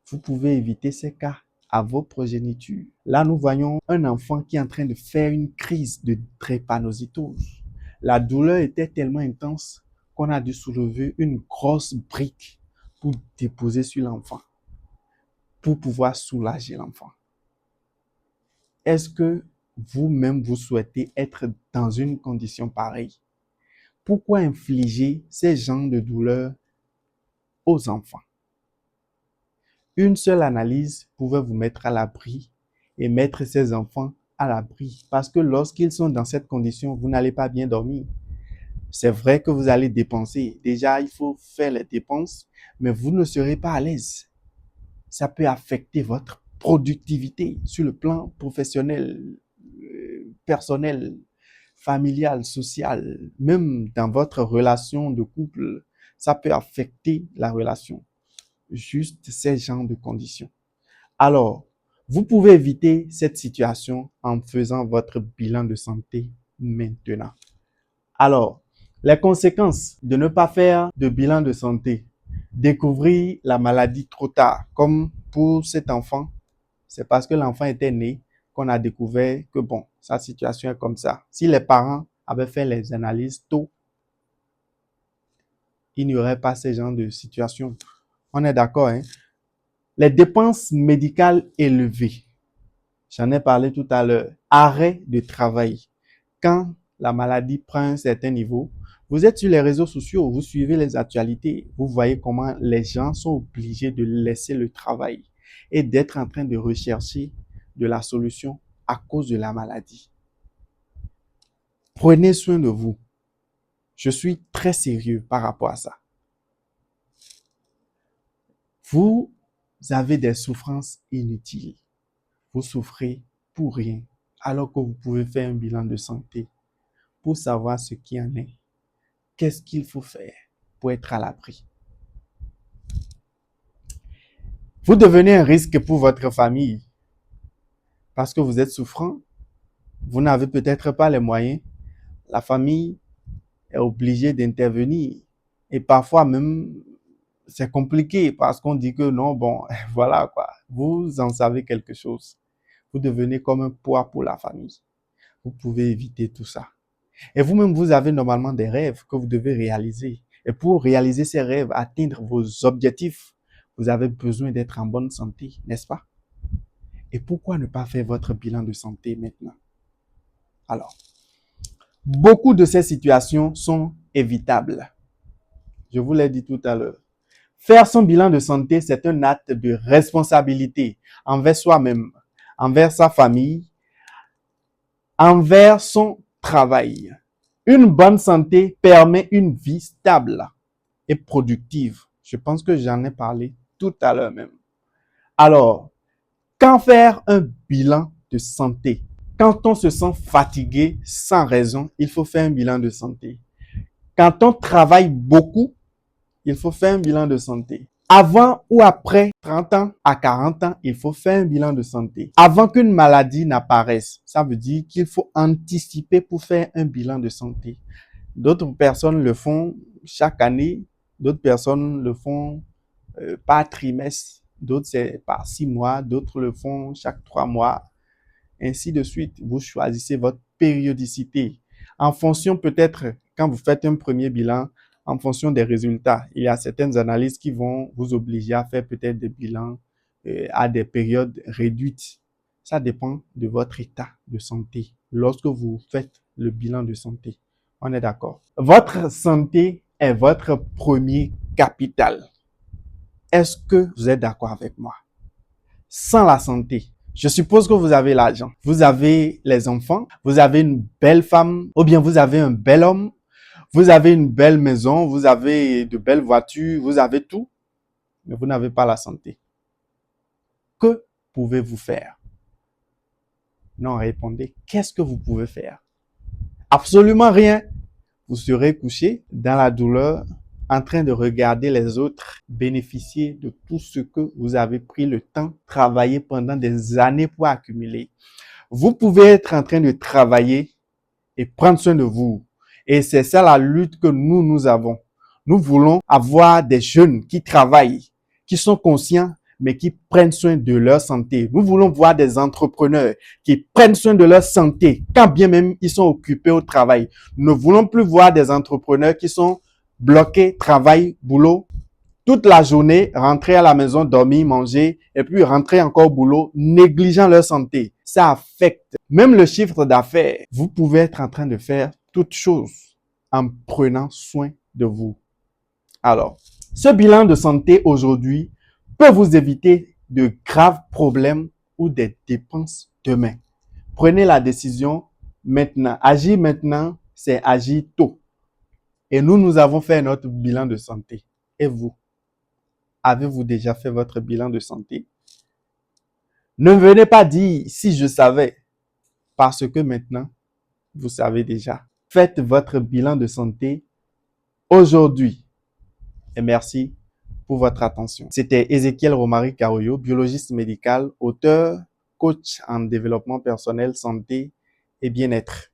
vous pouvez éviter ces cas à vos progénitures. Là, nous voyons un enfant qui est en train de faire une crise de drépanocytose. La douleur était tellement intense qu'on a dû soulever une grosse brique pour déposer sur l'enfant, pour pouvoir soulager l'enfant. Est-ce que vous-même, vous souhaitez être dans une condition pareille? Pourquoi infliger ces genres de douleurs aux enfants. Une seule analyse pouvait vous mettre à l'abri et mettre ces enfants à l'abri. Parce que lorsqu'ils sont dans cette condition, vous n'allez pas bien dormir. C'est vrai que vous allez dépenser. Déjà, il faut faire les dépenses, mais vous ne serez pas à l'aise. Ça peut affecter votre productivité sur le plan professionnel, personnel, familial, social, même dans votre relation de couple. Ça peut affecter la relation. Juste ces genres de conditions. Alors, vous pouvez éviter cette situation en faisant votre bilan de santé maintenant. Alors, les conséquences de ne pas faire de bilan de santé. Découvrir la maladie trop tard, comme pour cet enfant. C'est parce que l'enfant était né qu'on a découvert que bon, sa situation est comme ça. Si les parents avaient fait les analyses tôt, il n'y aurait pas ce genre de situation. On est d'accord, hein? Les dépenses médicales élevées. J'en ai parlé tout à l'heure. Arrêt de travail. Quand la maladie prend un certain niveau, vous êtes sur les réseaux sociaux, vous suivez les actualités, vous voyez comment les gens sont obligés de laisser le travail et d'être en train de rechercher de la solution à cause de la maladie. Prenez soin de vous. Je suis très sérieux par rapport à ça. Vous avez des souffrances inutiles. Vous souffrez pour rien, alors que vous pouvez faire un bilan de santé pour savoir ce qui en est. Qu'est-ce qu'il faut faire pour être à l'abri? Vous devenez un risque pour votre famille parce que vous êtes souffrant. Vous n'avez peut-être pas les moyens. La famille est obligée d'intervenir. Et parfois même, c'est compliqué parce qu'on dit que non, bon, voilà quoi. Vous en savez quelque chose. Vous devenez comme un poids pour la famille. Vous pouvez éviter tout ça. Et vous-même, vous avez normalement des rêves que vous devez réaliser. Et pour réaliser ces rêves, atteindre vos objectifs, vous avez besoin d'être en bonne santé, n'est-ce pas? Et pourquoi ne pas faire votre bilan de santé maintenant? Alors, beaucoup de ces situations sont évitables. Je vous l'ai dit tout à l'heure. Faire son bilan de santé, c'est un acte de responsabilité envers soi-même, envers sa famille, envers son travail. Une bonne santé permet une vie stable et productive. Je pense que j'en ai parlé tout à l'heure même. Alors, quand faire un bilan de santé? Quand on se sent fatigué sans raison, il faut faire un bilan de santé. Quand on travaille beaucoup, il faut faire un bilan de santé. Avant ou après 30 ans à 40 ans, il faut faire un bilan de santé. Avant qu'une maladie n'apparaisse, ça veut dire qu'il faut anticiper pour faire un bilan de santé. D'autres personnes le font chaque année, d'autres personnes le font par trimestre, d'autres c'est par 6 mois, d'autres le font chaque 3 mois, ainsi de suite. Vous choisissez votre périodicité en fonction peut-être, quand vous faites un premier bilan, en fonction des résultats. Il y a certaines analyses qui vont vous obliger à faire peut-être des bilans à des périodes réduites. Ça dépend de votre état de santé lorsque vous faites le bilan de santé. On est d'accord. Votre santé est votre premier capital. Est-ce que vous êtes d'accord avec moi? Sans la santé, je suppose que vous avez l'argent, vous avez les enfants, vous avez une belle femme, ou bien vous avez un bel homme, vous avez une belle maison, vous avez de belles voitures, vous avez tout, mais vous n'avez pas la santé. Que pouvez-vous faire? Non, répondez, qu'est-ce que vous pouvez faire? Absolument rien. Vous serez couché dans la douleur, en train de regarder les autres bénéficier de tout ce que vous avez pris le temps, travailler pendant des années pour accumuler. Vous pouvez être en train de travailler et prendre soin de vous. Et c'est ça la lutte que nous avons. Nous voulons avoir des jeunes qui travaillent, qui sont conscients, mais qui prennent soin de leur santé. Nous voulons voir des entrepreneurs qui prennent soin de leur santé, quand bien même ils sont occupés au travail. Nous ne voulons plus voir des entrepreneurs qui sont bloqués, travail, boulot, toute la journée, rentrer à la maison, dormir, manger, et puis rentrer encore au boulot, négligeant leur santé. Ça affecte même le chiffre d'affaires. Vous pouvez être en train de faire toutes choses en prenant soin de vous. Alors, Ce bilan de santé aujourd'hui peut vous éviter de graves problèmes ou des dépenses demain. Prenez la décision maintenant. Agir maintenant, c'est agir tôt. Et nous avons fait notre bilan de santé. Et vous, avez-vous déjà fait votre bilan de santé? Ne venez pas dire si je savais, parce que maintenant, vous savez déjà. Faites votre bilan de santé aujourd'hui. Et merci pour votre attention. C'était Ézéchiel Romari Carollo, biologiste médical, auteur, coach en développement personnel, santé et bien-être.